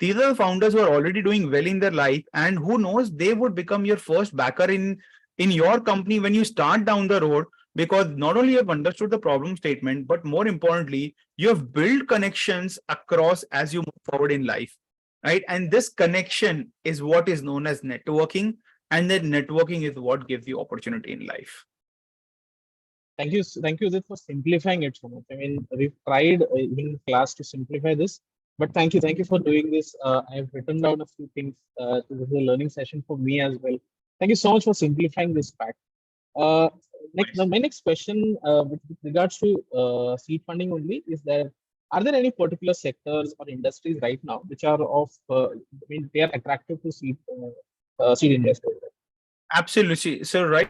These are the founders who are already doing well in their life, and who knows, they would become your first backer in your company when you start down the road, because not only you have understood the problem statement, but more importantly, you have built connections across as you move forward in life, right? And this connection is what is known as networking, and that networking is what gives you opportunity in life. Thank you, Zid, for simplifying it so much. I mean, we've tried even in class to simplify this, but thank you for doing this. I've written down a few things. This is a learning session for me as well. Thank you so much for simplifying this fact. My next question, with regards to seed funding only, is there, are there any particular sectors or industries right now which are of, I mean, they are attractive to seed investors? Absolutely. So right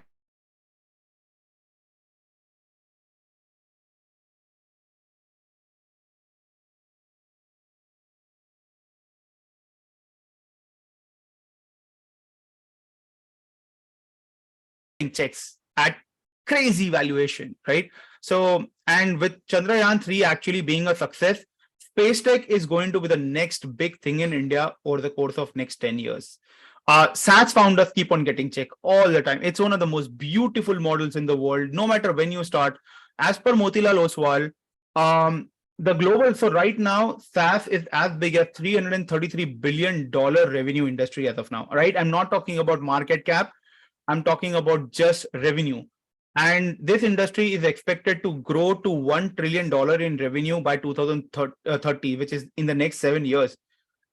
checks at crazy valuation, right? So, and with Chandrayaan 3 actually being a success, space tech is going to be the next big thing in India over the course of next 10 years. SaaS founders keep on getting check all the time. It's one of the most beautiful models in the world, no matter when you start. As per Motilal Oswal, the global, so right now, SaaS is as big as $333 billion revenue industry as of now, right? I'm not talking about market cap. I'm talking about just revenue. And this industry is expected to grow to $1 trillion in revenue by 2030, which is in the next 7 years.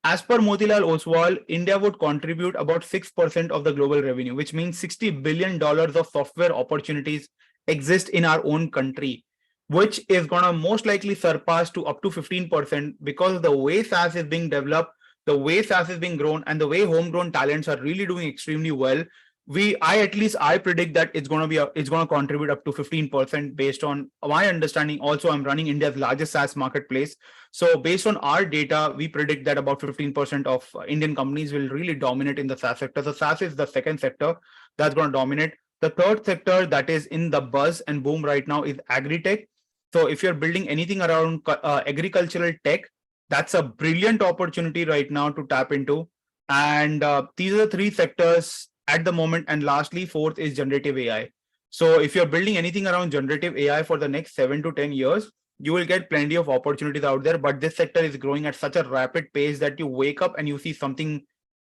As per Motilal Oswal, India would contribute about 6% of the global revenue, which means $60 billion of software opportunities exist in our own country, which is going to most likely surpass to up to 15% because of the way SaaS is being developed, the way SaaS is being grown, and the way homegrown talents are really doing extremely well. I predict that it's going to contribute up to 15% based on my understanding. Also, I'm running India's largest SaaS marketplace. So based on our data, we predict that about 15% of Indian companies will really dominate in the SaaS sector. So SaaS is the second sector that's going to dominate. The third sector that is in the buzz and boom right now is agri-tech. So if you're building anything around agricultural tech, that's a brilliant opportunity right now to tap into. And these are the three sectors at the moment. And lastly, fourth is generative AI. So if you're building anything around generative AI for the next 7 to 10 years, you will get plenty of opportunities out there. But this sector is growing at such a rapid pace that you wake up and you see something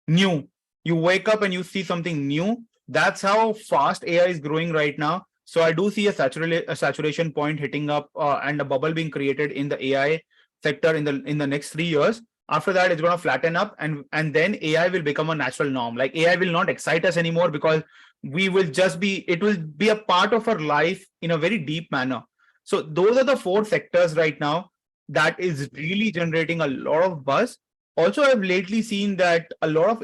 new. You wake up and you see something new. That's how fast AI is growing right now. So I do see a saturation point hitting up and a bubble being created in the AI sector in the next 3 years. After that, it's going to flatten up, and then AI will become a natural norm. Like AI will not excite us anymore because we will just be, it will be a part of our life in a very deep manner. So those are the four sectors right now that is really generating a lot of buzz. Also, I've lately seen that a lot of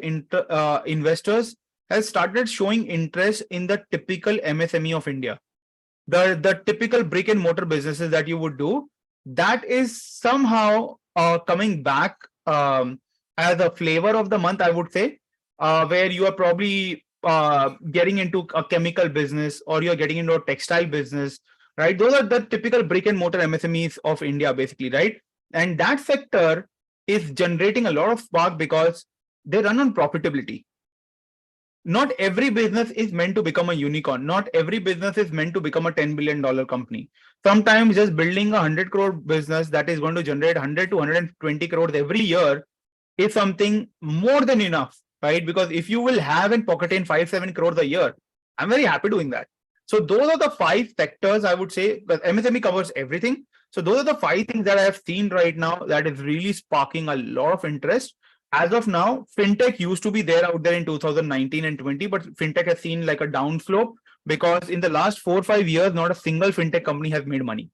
investors has started showing interest in the typical MSME of India. The typical brick and mortar businesses that you would do, that is somehow coming back as a flavor of the month, I would say, where you are probably getting into a chemical business or you're getting into a textile business, right? Those are the typical brick and mortar MSMEs of India, basically, right? And that sector is generating a lot of spark because they run on profitability. Not every business is meant to become a unicorn. Not every business is meant to become a $10 billion company. Sometimes just building a 100 crore business that is going to generate 100 to 120 crores every year is something more than enough, right? Because if you will have and pocket in 5-7 crores a year, I'm very happy doing that. So those are the 5 sectors I would say, because MSME covers everything. So those are the 5 things that I have seen right now that is really sparking a lot of interest. As of now, fintech used to be there out there in 2019 and 20, but fintech has seen like a downslope because in the last 4-5 years, not a single fintech company has made money.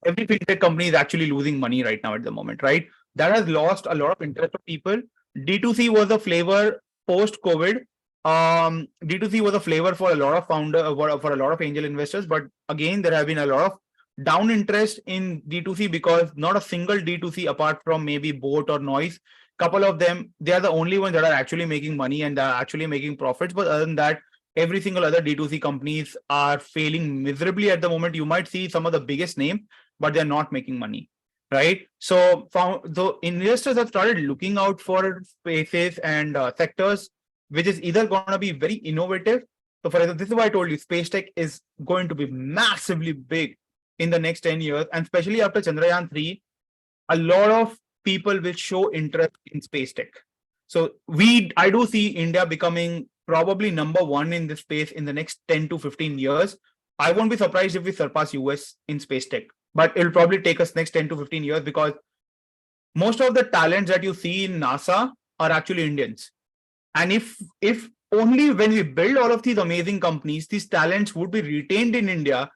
Every fintech company is actually losing money right now at the moment, right? That has lost a lot of interest of people. D2C was a flavor post COVID. D2C was a flavor for a lot of for a lot of angel investors, but again, there have been a lot of down interest in D2C because not a single D2C apart from maybe Boat or Noise, couple of them, they are the only ones that are actually making money and are actually making profits. But other than that, every single other D2C companies are failing miserably at the moment. You might see some of the biggest name, but they're not making money, right? So the investors have started looking out for spaces and sectors which is either going to be very innovative. So for example, this is why I told you space tech is going to be massively big in the next 10 years, and especially after Chandrayaan 3, a lot of people will show interest in space tech. So I do see India becoming probably number 1 in this space in the next 10 to 15 years. I won't be surprised if we surpass US in space tech, but it'll probably take us next 10 to 15 years because most of the talents that you see in NASA are actually Indians. And if only when we build all of these amazing companies, these talents would be retained in India,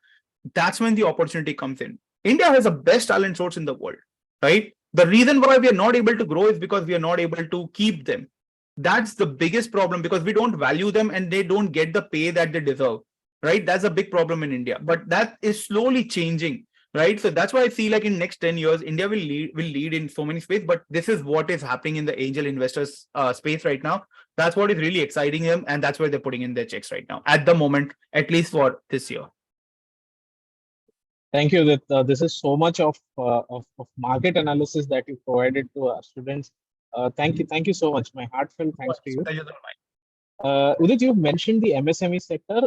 that's when the opportunity comes in. India has the best talent source in the world, right? The reason why we are not able to grow is because we are not able to keep them. That's the biggest problem because we don't value them and they don't get the pay that they deserve, right? That's a big problem in India, but that is slowly changing, right? So that's why I see like in next 10 years, India will lead in so many space, but this is what is happening in the angel investors space right now. That's what is really exciting them, and that's why they're putting in their checks right now at the moment, at least for this year. Thank you. That this is so much of market analysis that you provided to our students. Thank you so much. My heartfelt thanks to you. Udit, you mentioned the MSME sector.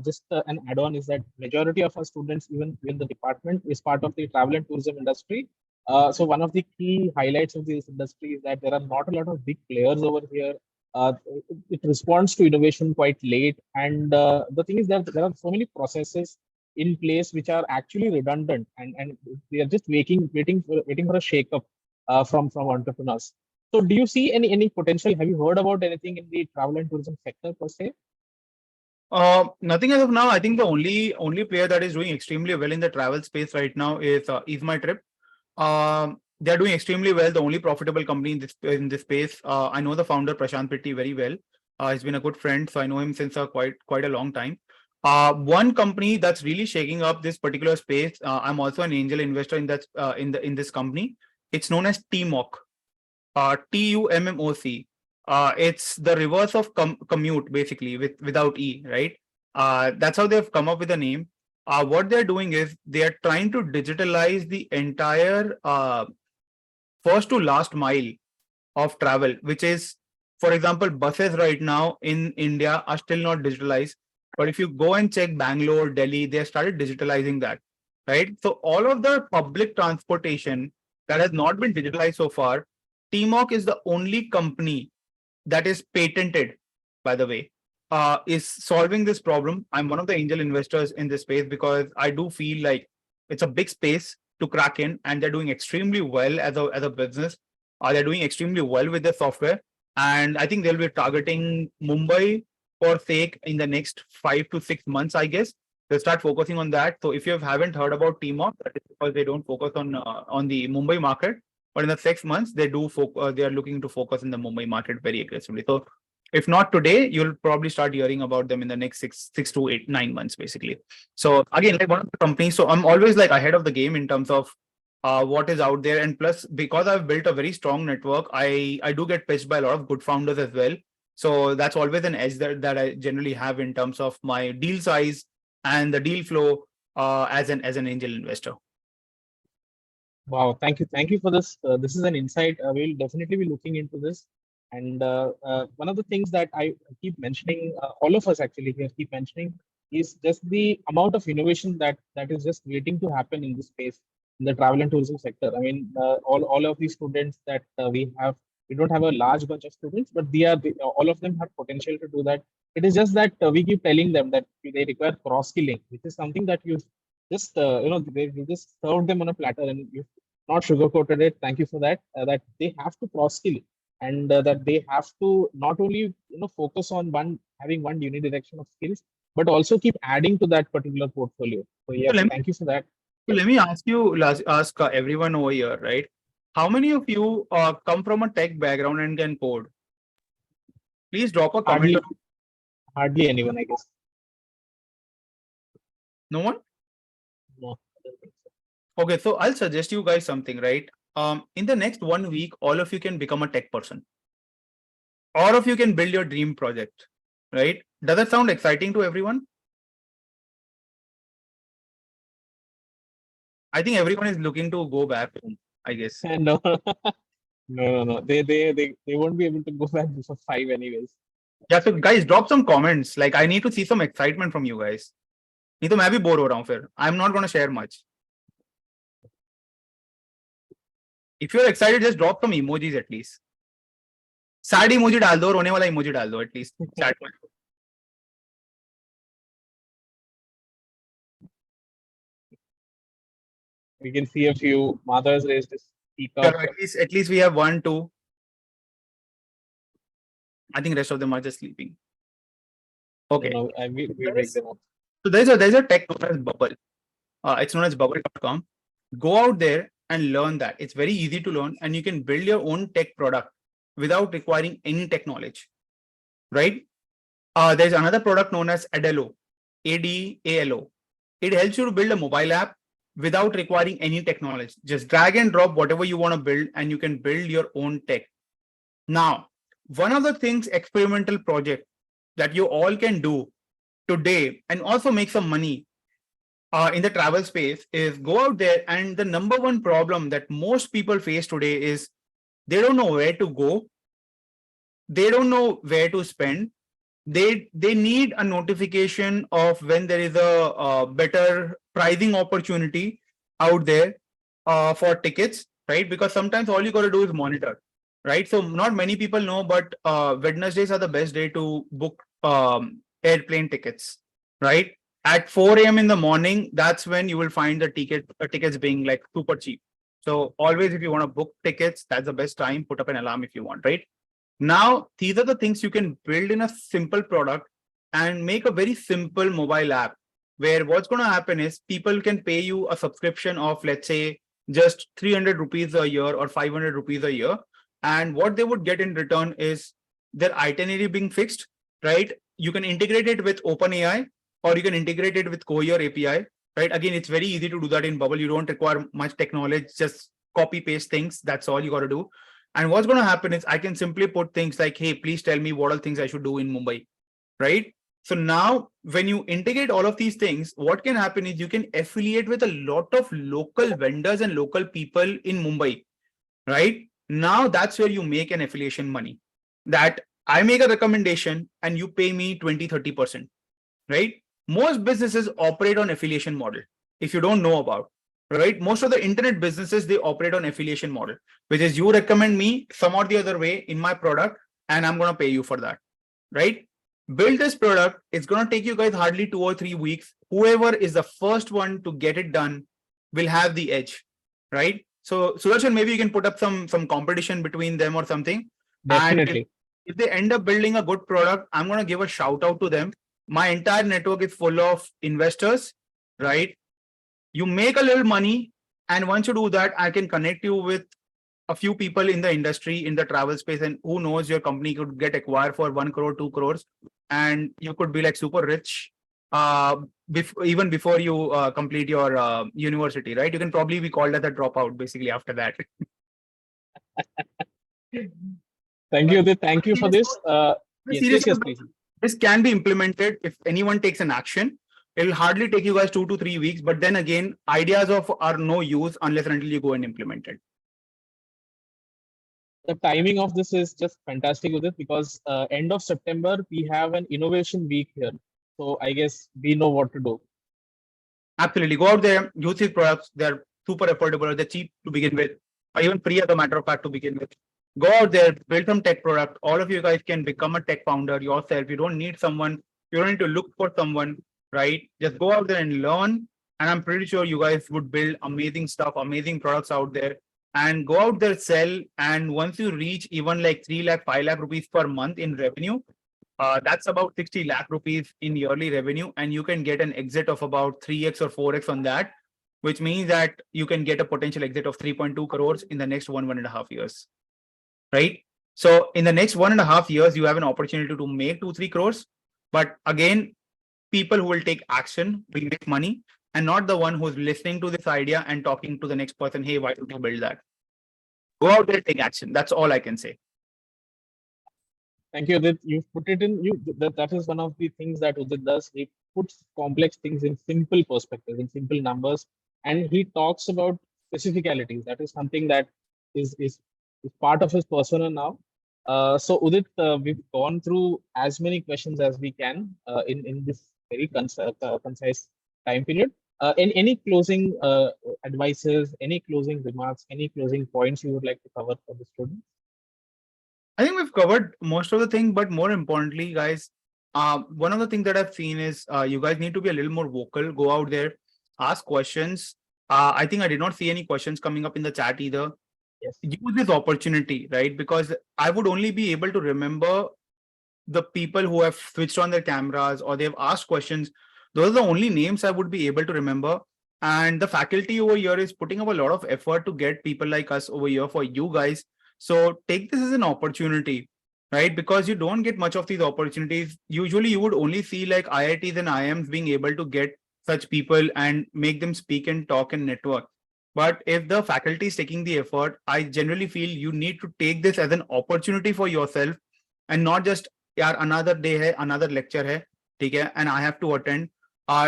Just an add-on is that majority of our students, even in the department, is part of the travel and tourism industry. So one of the key highlights of this industry is that there are not a lot of big players over here. It responds to innovation quite late, and the thing is that there are so many processes in place which are actually redundant, and they are just waiting for a shake-up from entrepreneurs. So do you see any potential? Have you heard about anything in the travel and tourism sector per se? Nothing as of now. I think the only player that is doing extremely well in the travel space right now is My Trip. They're doing extremely well. The only profitable company in this space. I know the founder Prashant Pitti very well. He's been a good friend, so I know him since quite a long time. One company that's really shaking up this particular space. I'm also an angel investor in that in this company. It's known as TMOC. TUMMOC. It's the reverse of commute, basically, without E, right? That's how they've come up with the name. What they're doing is they're trying to digitalize the entire first to last mile of travel, which is, for example, buses right now in India are still not digitalized. But if you go and check Bangalore, Delhi, they have started digitalizing that. right? So all of the public transportation that has not been digitalized so far, TMOC is the only company that is patented, by the way, is solving this problem. I'm one of the angel investors in this space because I do feel like it's a big space to crack in, and they're doing extremely well as a business. They're doing extremely well with their software, and I think they'll be targeting Mumbai for sake in the next 5 to 6 months, I guess. They'll start focusing on that. So if you haven't heard about TMOC, that is because they don't focus on the Mumbai market. But in the 6 months, they do they are looking to focus in the Mumbai market very aggressively. So if not today, you'll probably start hearing about them in the next six to 8, 9 months, basically. So again, like one of the companies, so I'm always like ahead of the game in terms of what is out there. And plus, because I've built a very strong network, I do get pitched by a lot of good founders as well. So that's always an edge that I generally have in terms of my deal size and the deal flow as an angel investor. Wow, thank you for this. This is an insight. We'll definitely be looking into this. And one of the things that I keep mentioning, all of us actually here keep mentioning, is just the amount of innovation that is just waiting to happen in this space in the travel and tourism sector. I mean, all of these students that we don't have a large bunch of students, but all of them have potential to do that. It is just that we keep telling them that they require cross skilling, which is something that you just you just served them on a platter and you not sugarcoated it. Thank you for that. That they have to cross skill, and that they have to not only focus on having one unidirection of skills, but also keep adding to that particular portfolio. So So yes, thank you for that. let me ask everyone over here, right? How many of you come from a tech background and can code? Please drop a comment. Hardly anyone, I guess. No one? No, I don't think so. Okay, so I'll suggest you guys something, right? In the next 1 week, all of you can become a tech person. All of you can build your dream project, right? Does that sound exciting to everyone? I think everyone is looking to go back home, I guess. No, no. They won't be able to go back before 5 anyways. Yeah, so guys, drop some comments. Like, I need to see some excitement from you guys. नहीं तो मैं भी bore हो रहा हूँ फिर. I'm not going to share much. If you're excited, just drop some emojis at least. Sad emoji डाल दो, रोने वाला emoji डाल दो at least. Sad. We can see a few mothers raised to speak So up. at least we have 1, 2. I think rest of them are just sleeping. Okay. No, we make them up. So there's a tech known as Bubble. It's known as bubble.com. Go out there and learn that. It's very easy to learn, and you can build your own tech product without requiring any tech knowledge, right? There's another product known as Adalo, ADALO. It helps you to build a mobile app without requiring any technology. Just drag and drop whatever you want to build, and you can build your own tech. Now, one of the things, experimental project that you all can do today and also make some money in the travel space is go out there, and the number one problem that most people face today is they don't know where to go. They don't know where to spend. They need a notification of when there is a better pricing opportunity out there for tickets, right? Because sometimes all you got to do is monitor, right? So not many people know, but Wednesdays are the best day to book airplane tickets, right? At 4 a.m. in the morning, that's when you will find the tickets being like super cheap. So always, if you want to book tickets, that's the best time. Put up an alarm if you want, right? Now, these are the things you can build in a simple product and make a very simple mobile app where what's going to happen is people can pay you a subscription of, let's say, just 300 rupees a year or 500 rupees a year. And what they would get in return is their itinerary being fixed, right? You can integrate it with OpenAI, or you can integrate it with Cohere API, right? Again, it's very easy to do that in Bubble. You don't require much technology, just copy paste things. That's all you got to do. And what's going to happen is I can simply put things like, hey, please tell me what are things I should do in Mumbai, right? So now when you integrate all of these things, what can happen is you can affiliate with a lot of local vendors and local people in Mumbai, right? Now that's where you make an affiliation money, that I make a recommendation and you pay me 20, 30%, right? Most businesses operate on affiliation model. if you don't know about, right? Most of the internet businesses, they operate on affiliation model, which is you recommend me some or the other way in my product, and I'm going to pay you for that, right? Build this product. It's going to take you guys hardly 2 or 3 weeks. Whoever is the first one to get it done will have the edge, right? So Sudarshan, maybe you can put up some competition between them or something. And Definitely. if they end up building a good product, I'm going to give a shout out to them. My entire network is full of investors, right? You make a little money, and once you do that, I can connect you with a few people in the industry, in the travel space, and who knows, your company could get acquired for 1 crore, 2 crores, and you could be like super rich even before you complete your university, right? You can probably be called as a dropout basically after that. Thank you, Udit. Thank you for this. Yes, yes, Seriously, yes, please. this can be implemented if anyone takes an action. It'll hardly take you guys 2 to 3 weeks, but then again, ideas of are no use unless and until you go and implement it. The timing of this is just fantastic with it, because end of September we have an innovation week here. So I guess we know what to do. Absolutely. Go out there, use these products. They're super affordable, or they're cheap to begin with, or even free as a matter of fact to begin with. Go out there, build some tech product. All of you guys can become a tech founder yourself. You don't need someone, you don't need to look for someone, right? Just go out there and learn. And I'm pretty sure you guys would build amazing stuff, amazing products out there. And go out there, sell. And once you reach even like 3 lakh, 5 lakh rupees per month in revenue, that's about 60 lakh rupees in yearly revenue, and you can get an exit of about 3x or 4x on that, which means that you can get a potential exit of 3.2 crores in the next 1.5 years, right? So in the next 1.5 years, you have an opportunity to make 2-3 crores. But again, people who will take action will make money, and not the one who's listening to this idea and talking to the next person, hey, why don't you build that? Go out there, take action. That's all I can say. Thank you, Udit. You put it in. That is one of the things that Udit does. He puts complex things in simple perspectives, in simple numbers, and he talks about specificalities. That is something that is part of his persona now. So Udit, we've gone through as many questions as we can in this very concise time period. Any closing advices, any closing remarks, any closing points you would like to cover for the students? I think we've covered most of the thing, but more importantly, guys, one of the things that I've seen is you guys need to be a little more vocal. Go out there, ask questions. I think I did not see any questions coming up in the chat either. Yes. Use this opportunity, right? Because I would only be able to remember the people who have switched on their cameras or they've asked questions. Those are the only names I would be able to remember. And the faculty over here is putting up a lot of effort to get people like us over here for you guys. So take this as an opportunity, right? Because you don't get much of these opportunities. Usually you would only see like IITs and IIMs being able to get such people and make them speak and talk and network. But if the faculty is taking the effort, I generally feel you need to take this as an opportunity for yourself and not just, yeah, another day hai, another lecture hai, okay, and I have to attend.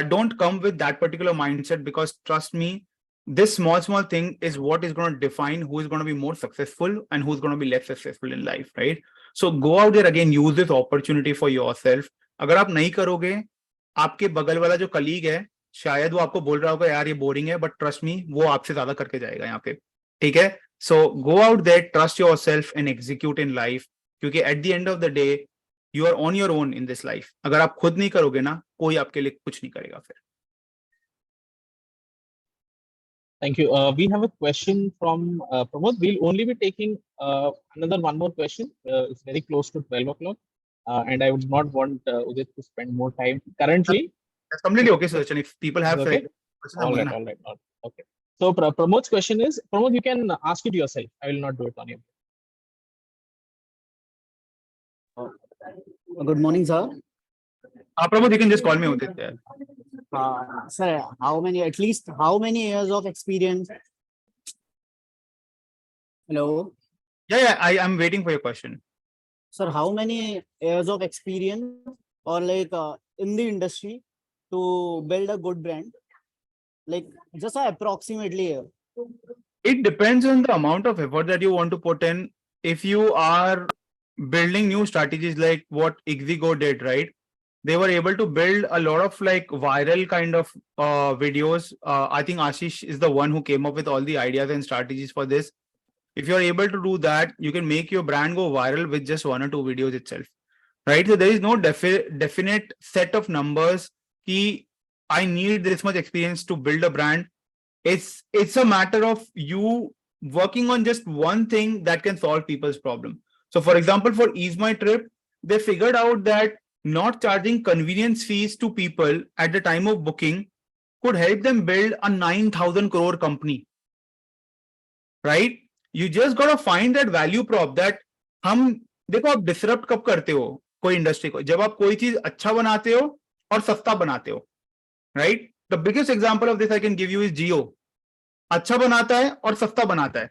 Don't come with that particular mindset, because trust me, this small thing is what is going to define who is going to be more successful and who's going to be less successful in life, right? So go out there again, use this opportunity for yourself. अगर आप नहीं करोगे, आपके बगल वाला जो colleague है शायद वो आपको बोल रहा होगा यार ये बोरिंग है, बट ट्रस्ट मी वो आपसे ज्यादा करके जाएगा यहाँ पे, ठीक है? So go out there, trust yourself and execute in life, क्योंकि at the end of the day you are on your own in this life. अगर आप खुद नहीं करोगे ना, कोई आपके लिए कुछ नहीं करेगा फिर. Thank you. We have a question from Pramod. We'll only be taking one more question. It's very close to 12 o'clock. And I would not want Udit to spend more time currently. That's completely okay, Sudarshan. If people have Okay. All right. Okay. So Pramod's question is, Pramod, you can ask it yourself. I will not do it on you. Good morning, sir. Pramod, you can just call me Udit there. Sir, how many years of experience? Hello. Yeah, I'm waiting for your question. Sir, how many years of experience or like in the industry to build a good brand? Like just approximately. It depends on the amount of effort that you want to put in. If you are building new strategies like what Ixigo did, right? they were able to build a lot of like viral kind of videos. I think Ashish is the one who came up with all the ideas and strategies for this. If you're able to do that, you can make your brand go viral with just 1 or 2 videos itself, right? So there is no definite set of numbers ki I need this much experience to build a brand. It's a matter of you working on just one thing that can solve people's problem. So for example, for Ease My Trip, they figured out that not charging convenience fees to people at the time of booking could help them build a 9,000 crore company, right? You just got to find that value prop that हम देखो आप disrupt कब करते हो कोई industry को, जब आप कोई चीज अच्छा बनाते हो और सस्ता बनाते हो, right? The biggest example of this I can give you is Jio. अच्छा बनाता है और सस्ता बनाता है,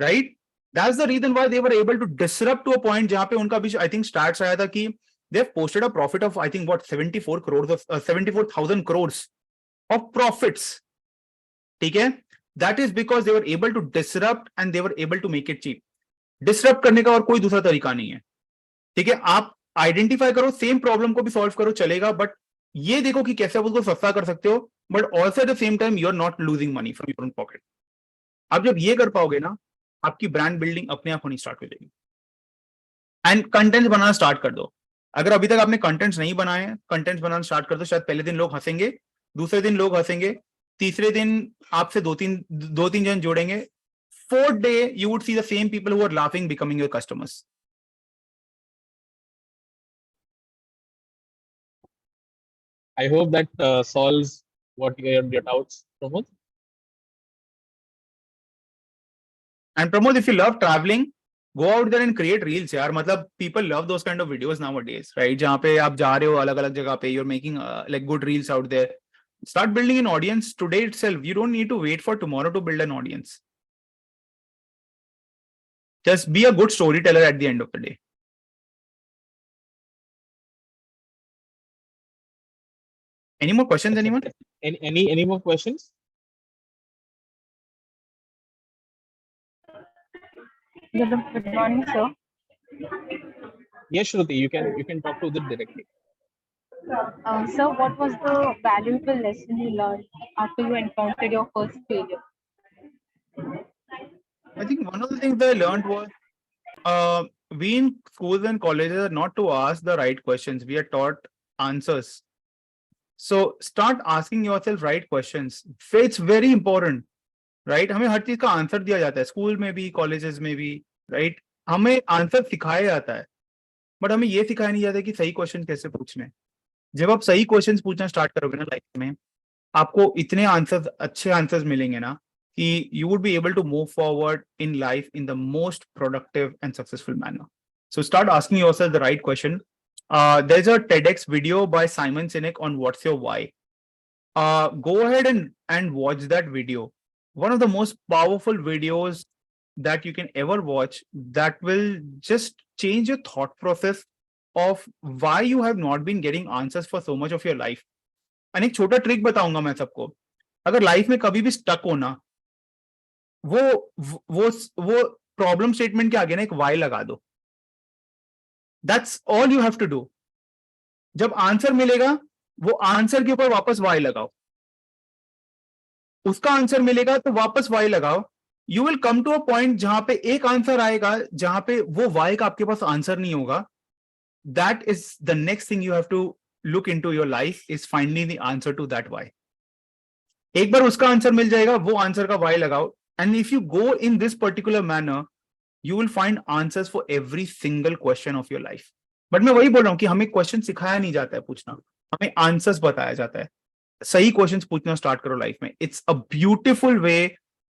right? That's the reason why they were able to disrupt to a point जहां पे उनका भी आई थिंक स्टार्ट्स आया था कि they have posted a profit of I think what 74,000 crores of profits. ठीक है? That is because they were able to disrupt and they were able to make it cheap. Disrupt करने का और कोई दूसरा तरीका नहीं है, ठीक है? आप आइडेंटिफाई करो, सेम प्रॉब्लम को भी सॉल्व करो, चलेगा, बट ये देखो कि कैसे आप उसको सस्ता कर सकते हो, but also at the same time you are not losing money from your own pocket. आप जब ये कर पाओगे ना, आपकी ब्रांड बिल्डिंग अपने आप होनी स्टार्ट हो जाएगी. एंड कंटेंट बनाना स्टार्ट कर दो. अगर अभी तक आपने कंटेंट्स नहीं बनाए हैं, कंटेंट्स बनाना स्टार्ट कर दो. शायद पहले दिन लोग हंसेंगे, दूसरे दिन लोग हंसेंगे, तीसरे दिन आपसे दो तीन जन जोड़ेंगे. Fourth day you would see the same people who are laughing becoming your customers. I hope that solves what your doubts, Pramod. And Pramod, if you love traveling, go out there and create reels, यार. मतलब people love those kind of videos nowadays, right? जहाँ पे आप जा रहे हो अलग-अलग जगह पे, you're making like good reels out there. Start building an audience today itself. You don't need to wait for tomorrow to build an audience. Just be a good storyteller at the end of the day. Any more questions, anyone? Any more questions? Good morning, sir. Yes, Shruti, you can talk to Udit directly. Sir, what was the valuable lesson you learned after you encountered your first failure? I think one of the things that I learned was we in schools and colleges are not to ask the right questions. We are taught answers. So start asking yourself right questions. It's very important, right? हमें हर चीज का answer दिया जाता है, school में भी, colleges में भी, राइट? हमें आंसर सिखाया जाता है, बट हमें ये सिखाया नहीं जाता कि सही क्वेश्चन कैसे पूछने. जब आप सही क्वेश्चंस पूछना स्टार्ट करोगे ना लाइफ में, आपको इतने आंसर्स, अच्छे आंसर्स मिलेंगे ना कि you would be able to move forward in life in the most productive and successful manner. So start asking yourself the right question. There's a TEDx video by Simon Sinek on what's your why. Go ahead and watch that video. One of the most powerful videos that you can ever watch that will just change your thought process of why you have not been getting answers for so much of your life. And एक छोटा trick बताऊंगा मैं सबको. अगर life में कभी भी stuck हो ना, वो प्रॉब्लम स्टेटमेंट के आगे ना एक वाई लगा दो. That's all you have to do. जब आंसर मिलेगा, वो आंसर के ऊपर वापस वाई लगाओ. उसका आंसर मिलेगा तो वापस वाई लगाओ. You will come to a point जहां पे एक आंसर आएगा जहां पे वो वाई का आपके पास आंसर नहीं होगा. That is the next thing you have to look into your life, is finding the answer to that why. एक बार उसका आंसर मिल जाएगा, वो आंसर का why लगाओ. And if you go in this particular manner, you will find answers for every single question of your life. But मैं वही बोल रहा हूँ कि हमें क्वेश्चन सिखाया नहीं जाता है पूछना, हमें आंसर्स बताया जाता है. सही क्वेश्चंस पूछना स्टार्ट करो लाइफ में. It's a beautiful way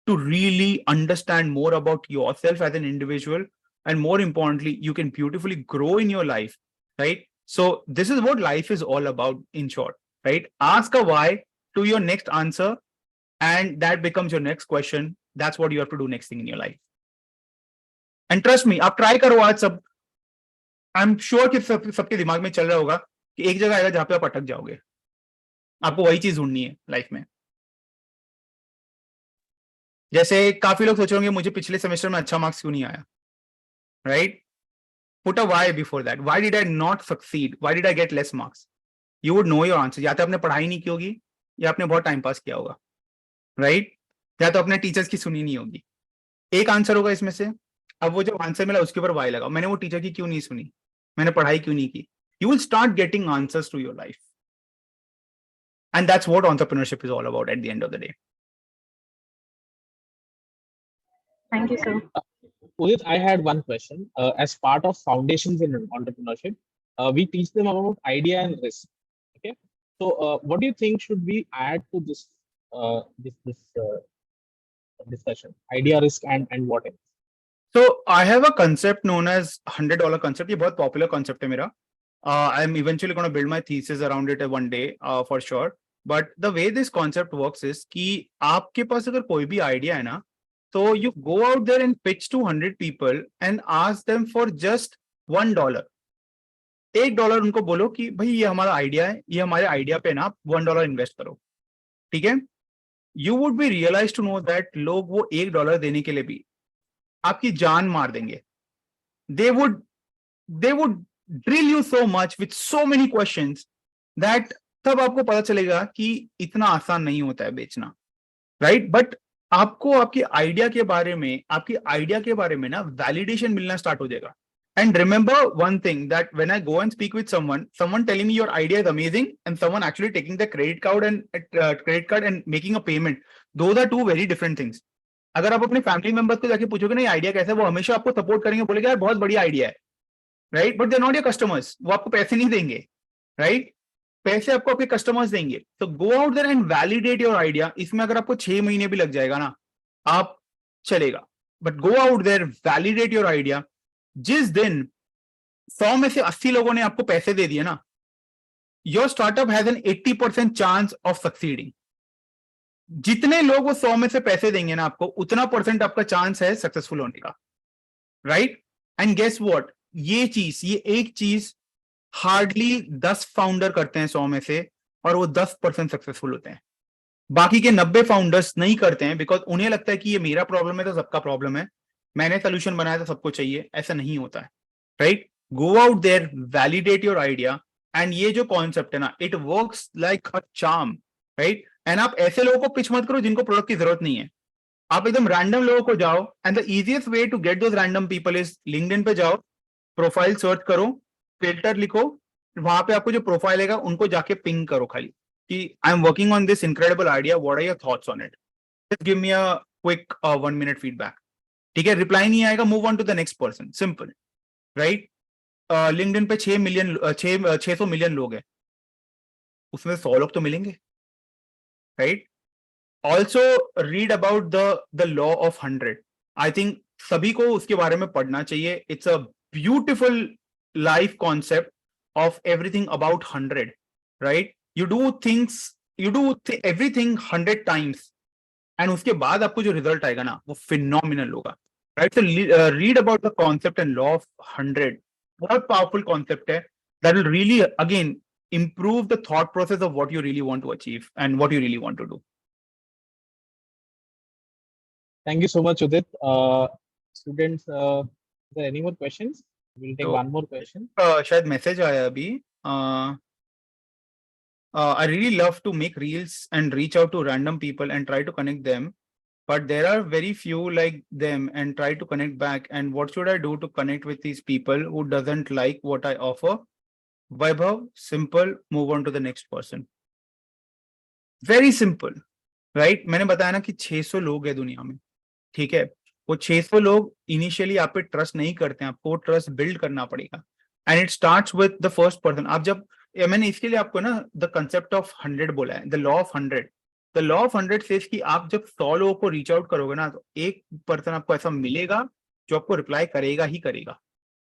to really understand more about yourself as an individual, and more importantly, you can beautifully grow in your life, right? So this is what life is all about in short, right? Ask a why to your next answer, and that becomes your next question. That's what you have to do next thing in your life. And trust me, आप try करो आज सब. I'm sure कि सबके दिमाग में चल रहा होगा कि एक जगह आएगा जहां पे आप अटक जाओगे. आपको वही चीज ढूंढनी है लाइफ में. जैसे काफी लोग सोच होंगे मुझे पिछले सेमेस्टर में अच्छा मार्क्स क्यों नहीं आया, right? Put a why before that. Why did I not succeed? Why did I get less marks? You would know your answer. या तो आपने पढ़ाई नहीं की होगी, या आपने बहुत टाइम पास किया होगा, राइट? या तो अपने टीचर्स की सुनी नहीं होगी। एक आंसर होगा इसमें से। अब वो जब आंसर मिला उसके ऊपर वाई लगा, मैंने वो टीचर की क्यों नहीं सुनी, मैंने पढ़ाई क्यों नहीं की। You will start getting answers to your life, and that's what entrepreneurship is all about at the end of the day. Thank you, sir. Udit, I had one question. As part of foundations in entrepreneurship, we teach them about idea and risk. Okay, so what do you think should we add to this discussion? Idea, risk, and what else? So I have a concept known as $100 concept. ये बहुत popular concept है मेरा. I'm eventually going to build my thesis around it one day, for sure. But the way this concept works is कि आपके पास अगर कोई भी idea है ना, तो you go out there and pitch to 100 people and ask them for just $1. $1 उनको बोलो कि भाई ये हमारा आइडिया है, ये हमारे आइडिया पे ना आप $1 इन्वेस्ट करो, ठीक है? You would be realise to know that लोग वो $1 देने के लिए भी आपकी जान मार देंगे. They would drill you so much with so many questions that तब आपको पता चलेगा कि इतना आसान नहीं होता है बेचना, राइट? बट आपको आपके आइडिया के बारे में ना वैलिडेशन मिलना स्टार्ट हो जाएगा. And remember one thing, that when I go and speak with someone telling me your idea is amazing, and someone actually taking the credit card and making a payment, those are two very different things. अगर आप अपने family members को जाके पूछोगे ना idea कैसा है, वो हमेशा आपको सपोर्ट करेंगे, बोलेंगे यार बहुत बढ़िया आइडिया है, right? But they are not your customers. वो आपको पैसे नहीं देंगे, राइट? पैसे आपको आपके कस्टमर्स देंगे. तो go out there and validate your idea. इसमें अगर आपको 6 महीने भी लग जाएगा ना, आप चलेगा. But go out there, validate your idea. जिस दिन 100 में से 80 लोगों ने आपको पैसे दे दिए ना, your startup has an 80% chance of succeeding. जितने लोग वो 100 में से पैसे देंगे ना आपको, उतना परसेंट आपका चांस है सक्सेसफुल होने का, राइट? एंड गेस व्हाट, ये एक चीज हार्डली 10 फाउंडर करते हैं 100 में से, और वो 10% सक्सेसफुल होते हैं. बाकी के 90 फाउंडर्स नहीं करते हैं, बिकॉज उन्हें लगता है कि ये मेरा प्रॉब्लम है तो सबका प्रॉब्लम है, मैंने सोल्यूशन बनाया तो सबको चाहिए. ऐसा नहीं होता है, right? Go out there, validate your idea. And ये जो कॉन्सेप्ट है ना, it works like a charm, right? And आप ऐसे लोगों को पिच मत करो जिनको प्रोडक्ट की जरूरत नहीं है. आप एकदम रैंडम लोगों को जाओ, and the easiest way to get those random people is LinkedIn पे जाओ, प्रोफाइल सर्च करो, फिल्टर लिखो, वहां पे आपको जो प्रोफाइल आएगा उनको जाके पिंग करो खाली कि I am working on this incredible idea, what are your thoughts on it, just give me a quick 1 minute feedback. ठीक है? रिप्लाई नहीं आएगा, move on to the next person. Simple, right? LinkedIn पे 600 million लोग हैं, उसमें 100 लोग तो मिलेंगे, right? Also read about the law of 100. I think सभी को उसके बारे में पढ़ना चाहिए. It's a beautiful life concept of everything about 100, right? You do everything 100 times, and उसके बाद आपको जो रिजल्ट आएगा ना, वो फिनोमिनल होगा, right? So read about the concept and law of 100. बहुत पावरफुल कॉन्सेप्ट है, that will really again improve the thought process of what you really want to achieve and what you really want to do. Thank you so much, Udit. Students, is there any more questions? We'll take one more question. शायद message आया अभी. I really love to make reels and reach out to random people and try to connect them, but there are very few like them and try to connect back. And what should I do to connect with these people who doesn't like what I offer? Vaibhav, simple, move on to the next person. Very simple, right? मैंने बताया ना कि 600 लोग हैं दुनिया में, ठीक है? वो 600 लोग इनिशियली आप पे ट्रस्ट नहीं करते हैं, आपको ट्रस्ट बिल्ड करना पड़ेगा. And it starts with the first person. आप जब, मैंने इसके लिए आपको ना द कंसेप्ट ऑफ 100 बोला है, the law of 100. The law of 100 says कि आप जब 100 लोगों को रीच आउट करोगे ना, तो एक पर्सन आपको ऐसा मिलेगा जो आपको रिप्लाई करेगा ही करेगा,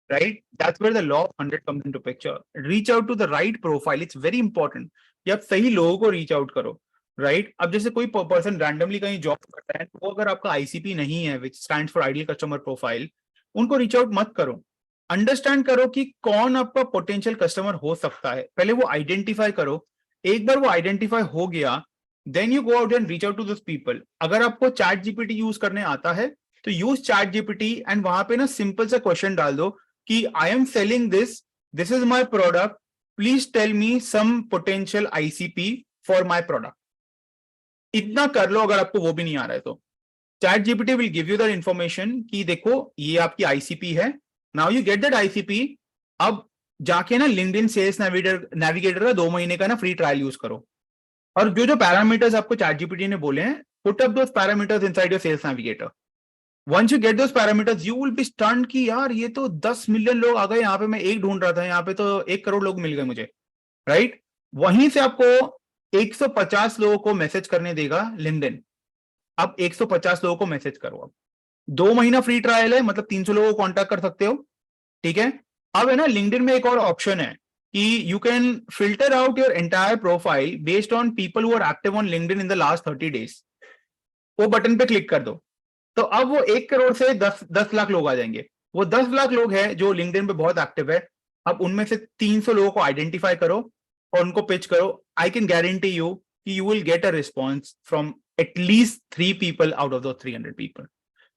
right? That's where the law of 100 comes into picture. Reach out to the right profile. It's very important कि आप सही लोगों को रीच आउट करो, राइट? अब जैसे कोई पर्सन रैंडमली कहीं जॉब करता है, वो अगर आपका आईसीपी नहीं है, विच stands for ideal customer profile, उनको रीच आउट मत करो. अंडरस्टैंड करो कि कौन आपका पोटेंशियल कस्टमर हो सकता है, पहले वो आइडेंटिफाई करो. एक बार वो आइडेंटिफाई हो गया, then you go out and reach out to this people. अगर आपको चैट जीपीटी यूज करने आता है तो यूज चैट जीपीटी, एंड वहां पे ना सिंपल सा क्वेश्चन डाल दो कि I am selling this is my product, please tell me some potential ICP for my product. इतना कर लो अगर आपको वो भी नहीं आ रहा है तो ChatGPT will give you the information कि देखो ये आपकी ICP है. Now you get that ICP. अब जाके ना LinkedIn सेल्स नेविगेटर का 2 महीने का ना फ्री ट्रायल यूज करो और जो पैरामीटर्स आपको ChatGPT ने बोले हैं put up those parameters inside your sales navigator. Once you get those parameters, you will be stunned कि यार ये तो 10 मिलियन लोग आ गए, यहाँ पे मैं एक ढूंढ रहा था, यहाँ पे तो 1 करोड़ लोग मिल गए मुझे, राइट? वहीं से आपको 150 लोगों को मैसेज करने देगा LinkedIn. अब 150 लोगों को मैसेज करो. अब 2 महीना फ्री ट्रायल है, मतलब 300 लोगों को कॉन्टैक्ट कर सकते हो, ठीक है? अब है ना LinkedIn में एक और ऑप्शन है कि you can filter out your entire profile based on people who are active on LinkedIn in the last 30 days. वो बटन पे क्लिक कर दो तो अब वो 1 करोड़ से 10 लाख लोग आ जाएंगे. वो 10 लाख लोग हैं जो LinkedIn पे बहुत एक्टिव है. अब उनमें से 300 लोगों को आइडेंटिफाई करो और उनको पिच करो. आई कैन गारंटी यू कि you will get a response from at least 3 people out of those 300 people.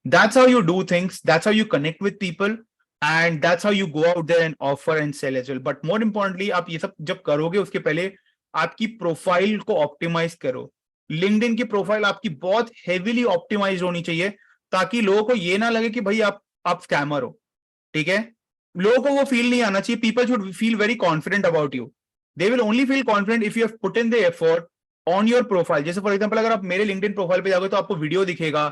That's how you do things. That's how you connect with people. And that's how you go out there and offer and sell as well. But more importantly, आप ये सब जब करोगे उसके पहले आपकी profile को optimise करो. LinkedIn की प्रोफाइल आपकी बहुत हेवीली ऑप्टिमाइज होनी चाहिए ताकि लोगों को ये ना लगे कि भाई आप स्कैमर हो, ठीक है? लोगों को वो फील नहीं आना चाहिए. People should feel very confident about you. They will only feel confident if you have put in the effort on your profile. जैसे फॉर एग्जांपल अगर आप मेरे LinkedIn प्रोफाइल पे जाओगे तो आपको वीडियो दिखेगा,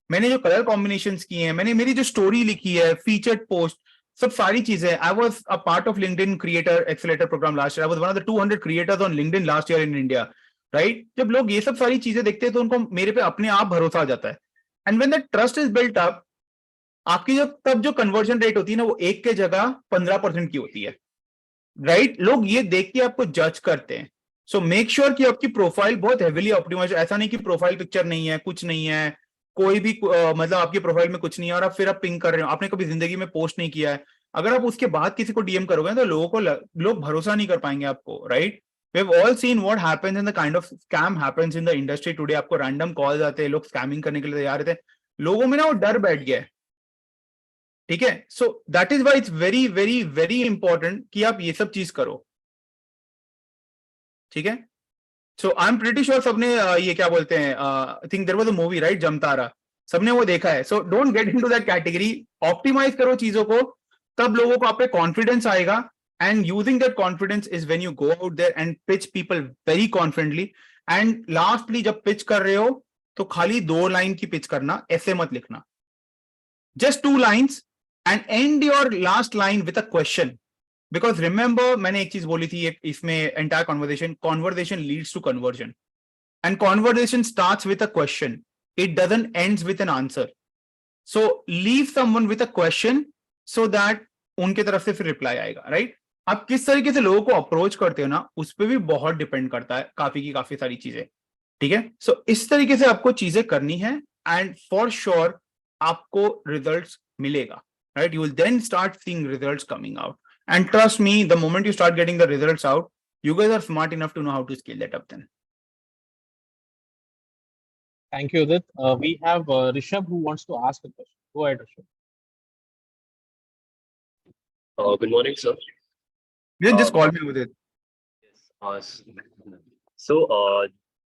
मैंने जो कलर कॉम्बिनेशंस किए हैं, मैंने मेरी जो स्टोरी लिखी है, फीचर्ड पोस्ट, सब सारी चीजें. I was a part of LinkedIn creator accelerator program last year. I was one of the 200 creators on LinkedIn last year in India, right? जब लोग ये सब सारी चीजें देखते हैं तो उनको मेरे पे अपने आप भरोसा आ जाता है. And when that trust is built up, आपकी तब जो कन्वर्जन रेट होती है ना वो 1 के जगह 15% की होती है, राइट? लोग ये देख के आपको जज करते हैं. सो मेक श्योर कि आपकी प्रोफाइल बहुत हेवीली ऑप्टिमाइज. ऐसा नहीं कि प्रोफाइल पिक्चर नहीं है, कुछ नहीं है, कोई भी मतलब आपकी प्रोफाइल में कुछ नहीं है और आप पिंग कर रहे हो, आपने कभी जिंदगी में पोस्ट नहीं किया है. अगर आप उसके बाद किसी को DM करोगे तो लोग भरोसा नहीं कर पाएंगे आपको, right? We have all seen what happens and the kind of scam happens in the industry today. आपको रैंडम कॉल्स आते हैं, लोग स्कैमिंग करने के लिए तैयार रहते हैं. लोगों में ना वो डर बैठ गया है, ठीक है? So that is why it's very very very important कि आप ये सब चीज करो, ठीक है? So I am pretty sure सबने ये क्या बोलते हैं, I think there was a movie, right, Jamtara, सबने वो देखा है. So don't get into that category. Optimise करो चीजों को, तब लोगों को आप पे कॉन्फिडेंस आएगा. And using that confidence is when you go out there and pitch people very confidently. And lastly, जब pitch कर रहे हो तो खाली 2 लाइन की pitch करना, ऐसे मत लिखना. Just 2 lines and end your last line with a question. Because remember, मैंने एक चीज बोली थी इसमें entire conversation leads to conversion. And conversation starts with a question. It doesn't ends with an answer. So leave someone with a question so that उनके तरफ से फिर रिप्लाई आएगा, राइट? आप किस तरीके से लोगों को अप्रोच करते हो ना, उस पर भी बहुत डिपेंड करता है काफी सारी चीजें, ठीक है? सो इस तरीके से आपको चीजें करनी है एंड फॉर श्योर आपको रिजल्ट्स मिलेगा, right? You will then start seeing results coming out and trust me, the moment you start getting the results out, you guys are smart enough to know how to scale that up then. Thank you, Udit. We have Rishabh who wants to ask a question. Go ahead, Rishabh. Good morning, sir. You just call me with it. Yes. So,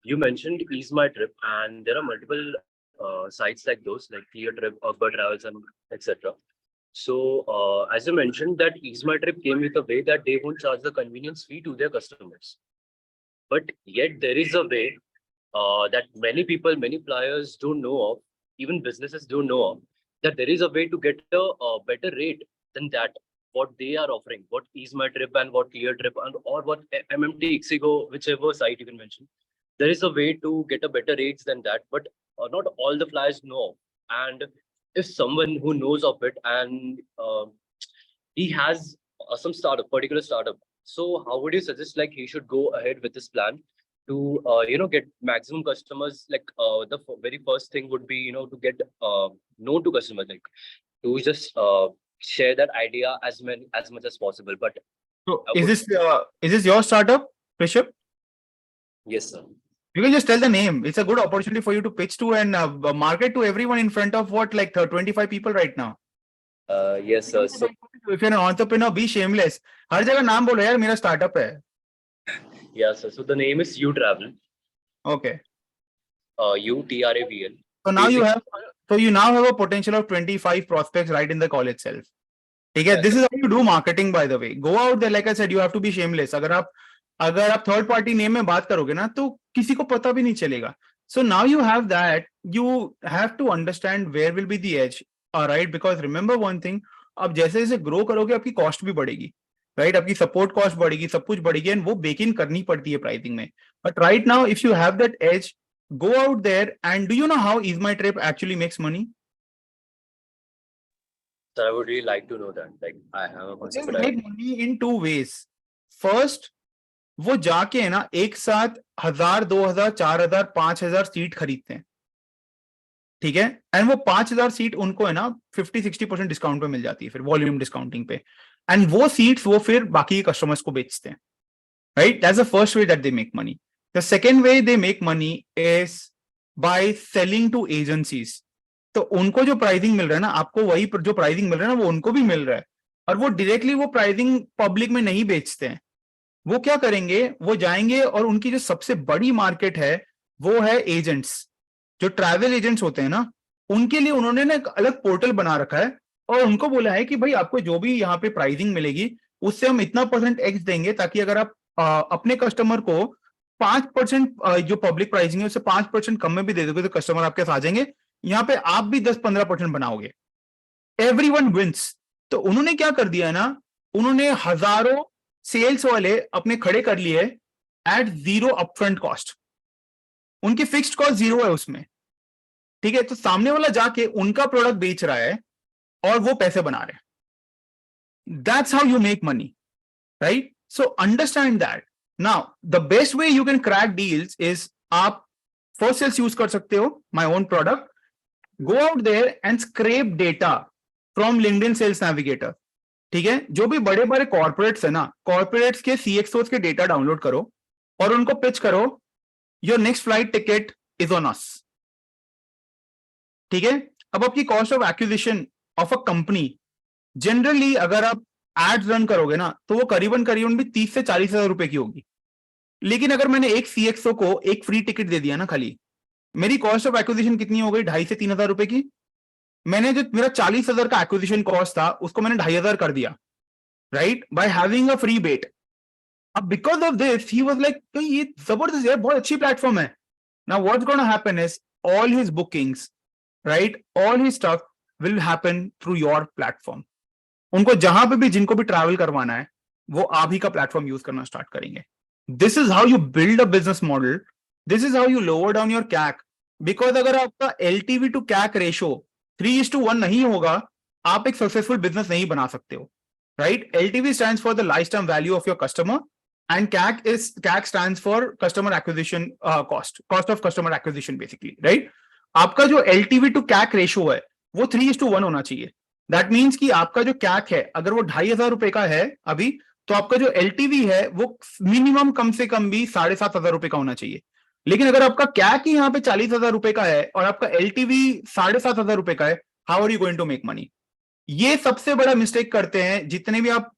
you mentioned Ease My Trip, and there are multiple sites like those, like Clear Trip, Upper Travels, and etc. So, as you mentioned, that Ease My Trip came with a way that they won't charge the convenience fee to their customers. But yet, there is a way that many people, many players don't know of, even businesses don't know of, that there is a way to get a better rate than that. What they are offering, what Ease My Trip and what Clear Trip and or what MMT, Ixigo, whichever site you can mention, there is a way to get a better rates than that, but not all the flyers know. And if someone who knows of it and he has some particular startup, so how would you suggest like he should go ahead with this plan to get maximum customers? Like the very first thing would be to get known to customers, like to just share that idea as much as possible. But So is this your startup, Rishabh? Yes, sir. You can just tell the name. It's a good opportunity for you to pitch to and market to everyone in front of what, like 25 people right now. Yes, sir. So if you're an entrepreneur, be shameless. हर जगह नाम बोलो यार, मेरा startup है. Yeah, sir. So the name is You Travel. Okay. UTRAVL. So now you Basic- have, so you now have a potential of 25 prospects right in the call itself. ठीक है, Yes, this sir. is how you do marketing, by the way. Go out there, like I said, you have to be shameless. अगर आप third party name में बात करोगे ना, तो किसी को पता भी नहीं चलेगा. So now you have that, you have to understand where will be the edge, right? Because remember one thing, अब जैसे जैसे ग्रो करोगे आपकी कॉस्ट भी बढ़ेगी, राइट? आपकी सपोर्ट कॉस्ट बढ़ेगी, सब कुछ बढ़ेगी, एंड वो बेक इन करनी पड़ती है प्राइसिंग में. But right now if you have that edge, go out there and do you know how Is My Trip actually makes money? Sir, I would really like to know that. Like, I have a They concept, but make money in two ways. First, वो जाके है ना एक साथ 1000, 2000, 4000, 5000 seat खरीदते हैं, ठीक है? एंड वो 5000 सीट उनको है ना 50-60% डिस्काउंट पे मिल जाती है, फिर वॉल्यूम डिस्काउंटिंग पे, एंड वो सीट्स वो फिर बाकी के कस्टमर्स को बेचते हैं, right? That's the first way that they make money. The second way they make money is by selling to agencies. तो उनको जो प्राइसिंग मिल रहा है ना, आपको वही जो प्राइसिंग मिल रहा है ना, वो उनको भी मिल रहा है, और वो डायरेक्टली वो प्राइसिंग पब्लिक में नहीं बेचते हैं. वो क्या करेंगे, वो जाएंगे और उनकी जो सबसे बड़ी मार्केट है वो है एजेंट्स, जो ट्रैवल एजेंट्स होते हैं ना, उनके लिए उन्होंने ना एक अलग पोर्टल बना रखा है, और उनको बोला है कि भाई आपको जो भी यहाँ पे प्राइसिंग मिलेगी उससे हम इतना % एक्स देंगे, ताकि अगर आप अपने कस्टमर को 5% जो पब्लिक प्राइसिंग है उससे 5% कम में भी दे दोगे, तो कस्टमर आपके साथ आ जाएंगे. यहाँ पे आप भी 10-15% बनाओगे, एवरीवन विंस. तो उन्होंने क्या कर दिया है ना, उन्होंने हजारों सेल्स वाले अपने खड़े कर लिए एट जीरो अपफ्रंट कॉस्ट. उनकी फिक्स्ड कॉस्ट जीरो है उसमें, ठीक है? तो सामने वाला जाके उनका प्रोडक्ट बेच रहा है और वो पैसे बना रहे हैं. That's how you make money, right? So understand that. Now the best way you can crack deals is, आप फर्स्ट सेल्स यूज कर सकते हो, my own product. Go out there and scrape data from LinkedIn sales navigator, ठीक है? जो भी बड़े बड़े कॉर्पोरेट्स है ना, कॉर्पोरेट्स के सीएक्सओस के डेटा डाउनलोड करो और उनको पिच करो, your next flight ticket is on us, ठीक है? अब आपकी cost of acquisition of a company, generally अगर आप एड्स रन करोगे ना, तो वो करीबन करीबन भी 30 से 40 हजार रुपए की होगी. लेकिन अगर मैंने एक सीएक्सओ को एक फ्री टिकट दे दिया ना खाली, मेरी कॉस्ट ऑफ एक्विजिशन कितनी हो गई? 2.5 से 3 हजार रुपए की. मैंने जो मेरा 40,000 का एक्विजिशन कॉस्ट था उसको मैंने 2,500 कर दिया, right? By having a free bet. अब because of this he was like, तो ये जबरदस्त है, बहुत अच्छी प्लेटफॉर्म है. Now what's gonna happen is all his bookings, right, all his stuff will happen through your platform. उनको जहां पे भी जिनको भी ट्रैवल करवाना है, वो आप ही का प्लेटफॉर्म यूज करना स्टार्ट करेंगे. This is how you build a business model. This is how you lower down your CAC. Because अगर आपका एलटीवी टू कैक रेशो 3:1 नहीं होगा, आप एक सक्सेसफुल बिजनेस नहीं बना सकते हो, right? LTV stands for the lifetime value of your customer, and CAC stands for customer acquisition cost of customer acquisition basically, right? आपका जो LTV to CAC रेशो है वो 3:1 होना चाहिए. दैट मीन्स कि आपका जो CAC है, अगर वो 2,500 रुपए का है अभी, तो आपका जो LTV है वो मिनिमम कम से कम भी 7,500 रुपए का होना चाहिए. लेकिन अगर आपका CAC ही यहाँ पे 40,000 रुपए का है और आपका LTV 7,500 रुपए का है, how are you going to make money? ये सबसे बड़ा मिस्टेक करते हैं जितने भी आप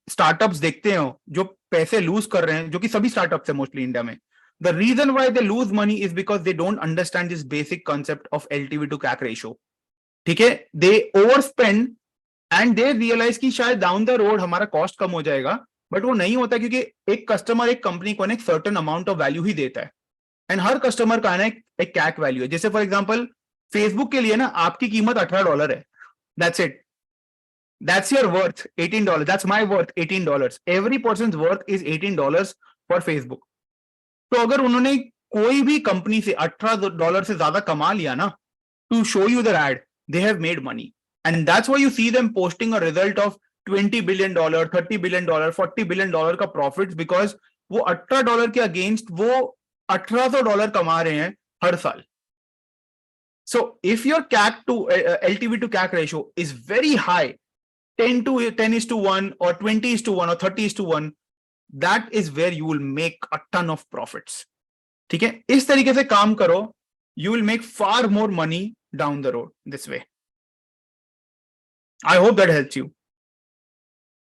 स्टार्टअप्स देखते हो जो पैसे लूज कर रहे हैं, जो कि सभी स्टार्टअप्स है मोस्टली इंडिया में. The reason why they lose money is because they don't understand this basic concept of LTV to CAC ratio, ठीक है? They overspend and they realise कि शायद डाउन द रोड हमारा cost कम हो जाएगा, but वो नहीं होता, क्योंकि एक कस्टमर एक कंपनी को एक सर्टेन अमाउंट ऑफ वैल्यू ही देता है, एंड हर कस्टमर का ना एक कैक वैल्यू है. जैसे फॉर एग्जाम्पल फेसबुक के लिए ना आपकी कीमत $18 है, that's it. That's your worth, $18. That's my worth, $18. Every person's worth is $18 for Facebook. तो अगर उन्होंने कोई भी कंपनी से $18 से ज्यादा कमा लिया ना, to show you their ad, they have made money. And that's why you see them posting a result of $20 billion, $30 billion, $40 billion का profits, because वो $18 के अगेंस्ट वो $1,800 कमा रहे हैं हर साल. So if your CAC to LTV to CAC ratio is very high, 10:1 or 20:1 or 30:1, that is where you will make a ton of profits. ठीक है? इस तरीके से काम करो, you will make far more money down the road this way. I hope that helps you.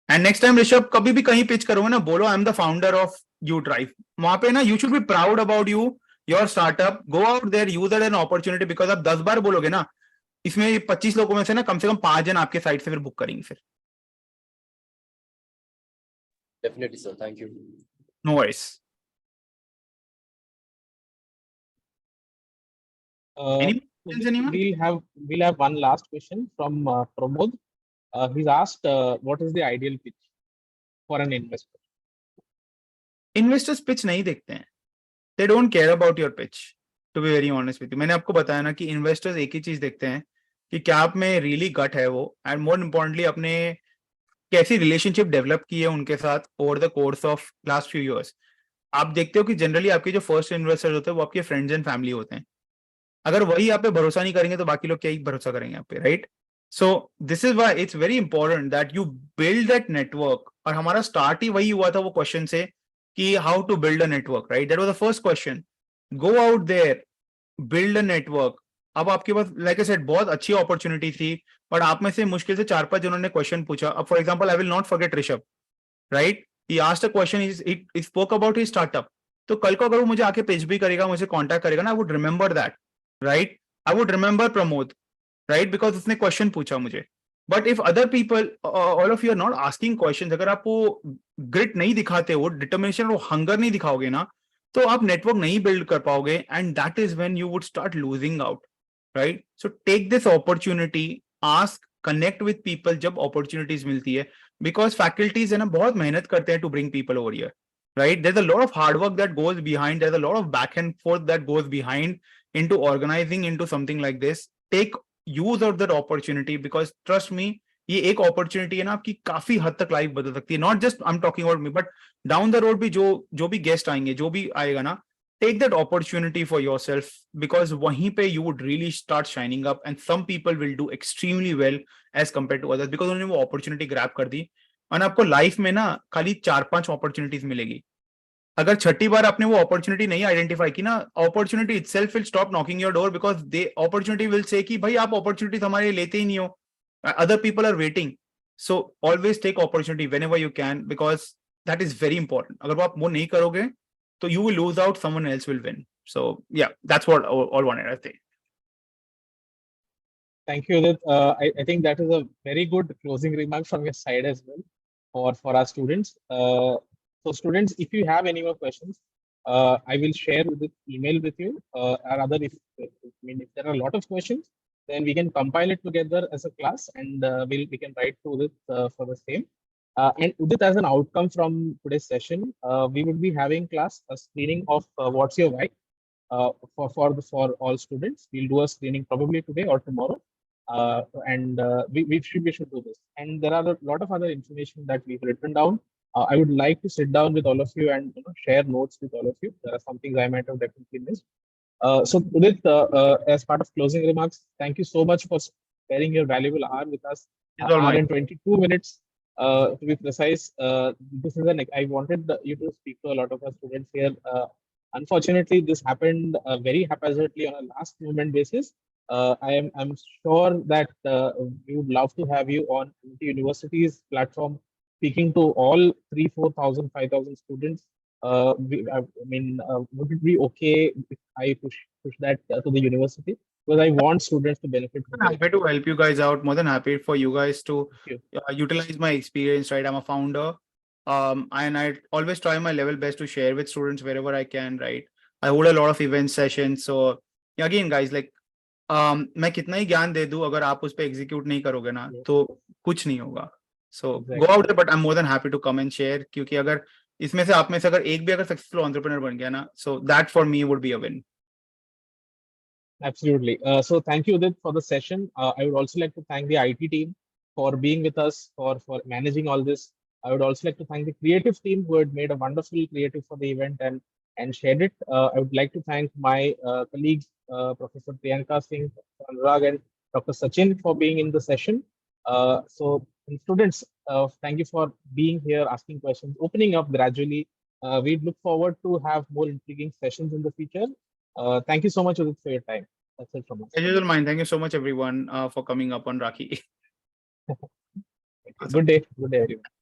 And next time Rishabh कभी भी कहीं पिच करोगे ना, बोलो I am the founder of U drive. वहां पे ना you should be proud about your startup, go out there, use it an opportunity, because आप 10 बार बोलोगे ना, इसमें 25 लोगों में से ना कम से कम 5 जन आपके साइट से फिर बुक करेंगे फिर। Definitely, sir. Thank you. No worries. Uh, Any questions, anyone? we'll have one last question from Pramod. He's asked, what is the ideal pitch for an investor? Investors pitch नहीं देखते हैं, they don't care about your pitch, to be very honest with you. मैंने आपको बताया ना कि investors एक ही चीज देखते हैं कि क्या आप में रियली गट है वो, एंड मोर इम्पोर्टेंटली अपने कैसी रिलेशनशिप डेवलप की है उनके साथ over the course of last few years. आप देखते हो कि जनरली आपके जो फर्स्ट इन्वेस्टर्स होते हैं वो आपके फ्रेंड्स एंड फैमिली होते हैं। अगर वही आप पे भरोसा नहीं करेंगे तो बाकी लोग क्या ही भरोसा करेंगे आप पे, right? So this is why it's very important that you build that network. और हमारा स्टार्ट ही वही हुआ था वो क्वेश्चन से कि how to build a network, right? That was the first question. Go out there, build a network. अब आपके पास लाइक आई सेड बहुत अच्छी अपॉर्चुनिटी थी, बट आप में से मुश्किल से 4-5 जनों ने क्वेश्चन पूछा। अब for example I will not forget Rishabh, right? He asked a question, he spoke about his startup. तो कल को अगर वो मुझे आके पिच भी करेगा, मुझे कांटेक्ट करेगा ना, I would remember that, right? I would remember Pramod, right? Because उसने क्वेश्चन पूछा मुझे। But if other people, all of you are not asking question, अगर आप वो ग्रिट नहीं दिखाते, वो डिटर्मिनेशन, वो हंगर नहीं दिखाओगे ना, तो आप नेटवर्क नहीं बिल्ड कर पाओगे, and that is when you would start losing out, right? So take this opportunity, ask, connect with people जब अपॉर्चुनिटीज मिलती है, बिकॉज फैकल्टीज है ना बहुत मेहनत करते हैं to bring people over here, right? There's a lot of hard work that goes behind, there's a lot of back and forth that goes behind into organizing into something like this. Take use of that opportunity, because trust me, ये एक opportunity है ना आपकी काफी हद तक life बदल सकती है। Not just I am talking about me, but down the road भी जो भी गेस्ट आएंगे, जो भी आएगा ना, take that opportunity for yourself, because वहीं पे you would really start shining up, and some people will do extremely well as compare to others, because उन्होंने वो अपॉर्चुनिटी ग्रैब कर दी। और आपको लाइफ में ना खाली 4-5 अपॉर्चुनिटीज मिलेगी। अगर छठी बार आपने वो अपॉर्चुनिटी नहीं आइडेंटिफाई की ना, opportunity itself will stop knocking your door, because they opportunity will say कि भाई आप अपॉर्चुनिटी हमारे लेते ही नहीं हो, other people are waiting. So always take opportunity whenever you can, because that is very important. अगर वो आप वो नहीं करोगे तो you will lose out, someone else will win. So yeah that's what all wanted I think. Thank you, Udit. I think that is a very good closing remark from your side as well for our students. So students, if you have any more questions, I will share the email with you. Or rather, if there are a lot of questions, then we can compile it together as a class, and we can write to Udit for the same. And Udit, as an outcome from today's session, we will be having class a screening of what's your why for all students. We'll do a screening probably today or tomorrow. And we should do this. And there are a lot of other information that we've written down. I would like to sit down with all of you and share notes with all of you. There are some things I might have definitely missed. So Udit, as part of closing remarks, thank you so much for sparing your valuable hour with us. It's all Hour mine. and 22 minutes. To be precise, this is I wanted you to speak to a lot of our students here. Unfortunately, this happened very haphazardly on a last moment basis. I'm sure that we would love to have you on the university's platform, speaking to all 3, 4,000, 5,000 students. Would it be okay if I push that to the university? Because I want students to benefit from I'm it. happy to help you guys out. More than happy for you guys to Thank utilize my experience, right? I'm a founder, and I always try my level best to share with students wherever I can, right? I hold a lot of event sessions. So again, guys, like मैं कितना ही ज्ञान दे दूं, अगर आप उस पर execute नहीं करोगे ना, तो कुछ नहीं होगा। So go out, but I am more than happy to come and share, क्योंकि अगर इसमें से आप में से अगर एक भी अगर सक्सेसफुल एंटरप्रेन्योर बन गया ना, so that for me would be a win. Absolutely. So thank you, Udit, for the session. I would also like to thank the IT team for being with us, for managing all this. I would also like to thank the creative team who had made a wonderful creative for the event and shared it. I would like to thank my colleagues, Professor Priyanka Singh, Anurag, and Dr. Sachin for being in the session. And students, thank you for being here, asking questions, opening up gradually. We look forward to have more intriguing sessions in the future. Thank you so much, Udit, for your time. That's it from us. As usual, mine. Thank you so much, everyone, for coming up on Rakhi. Good day. Good day, everyone.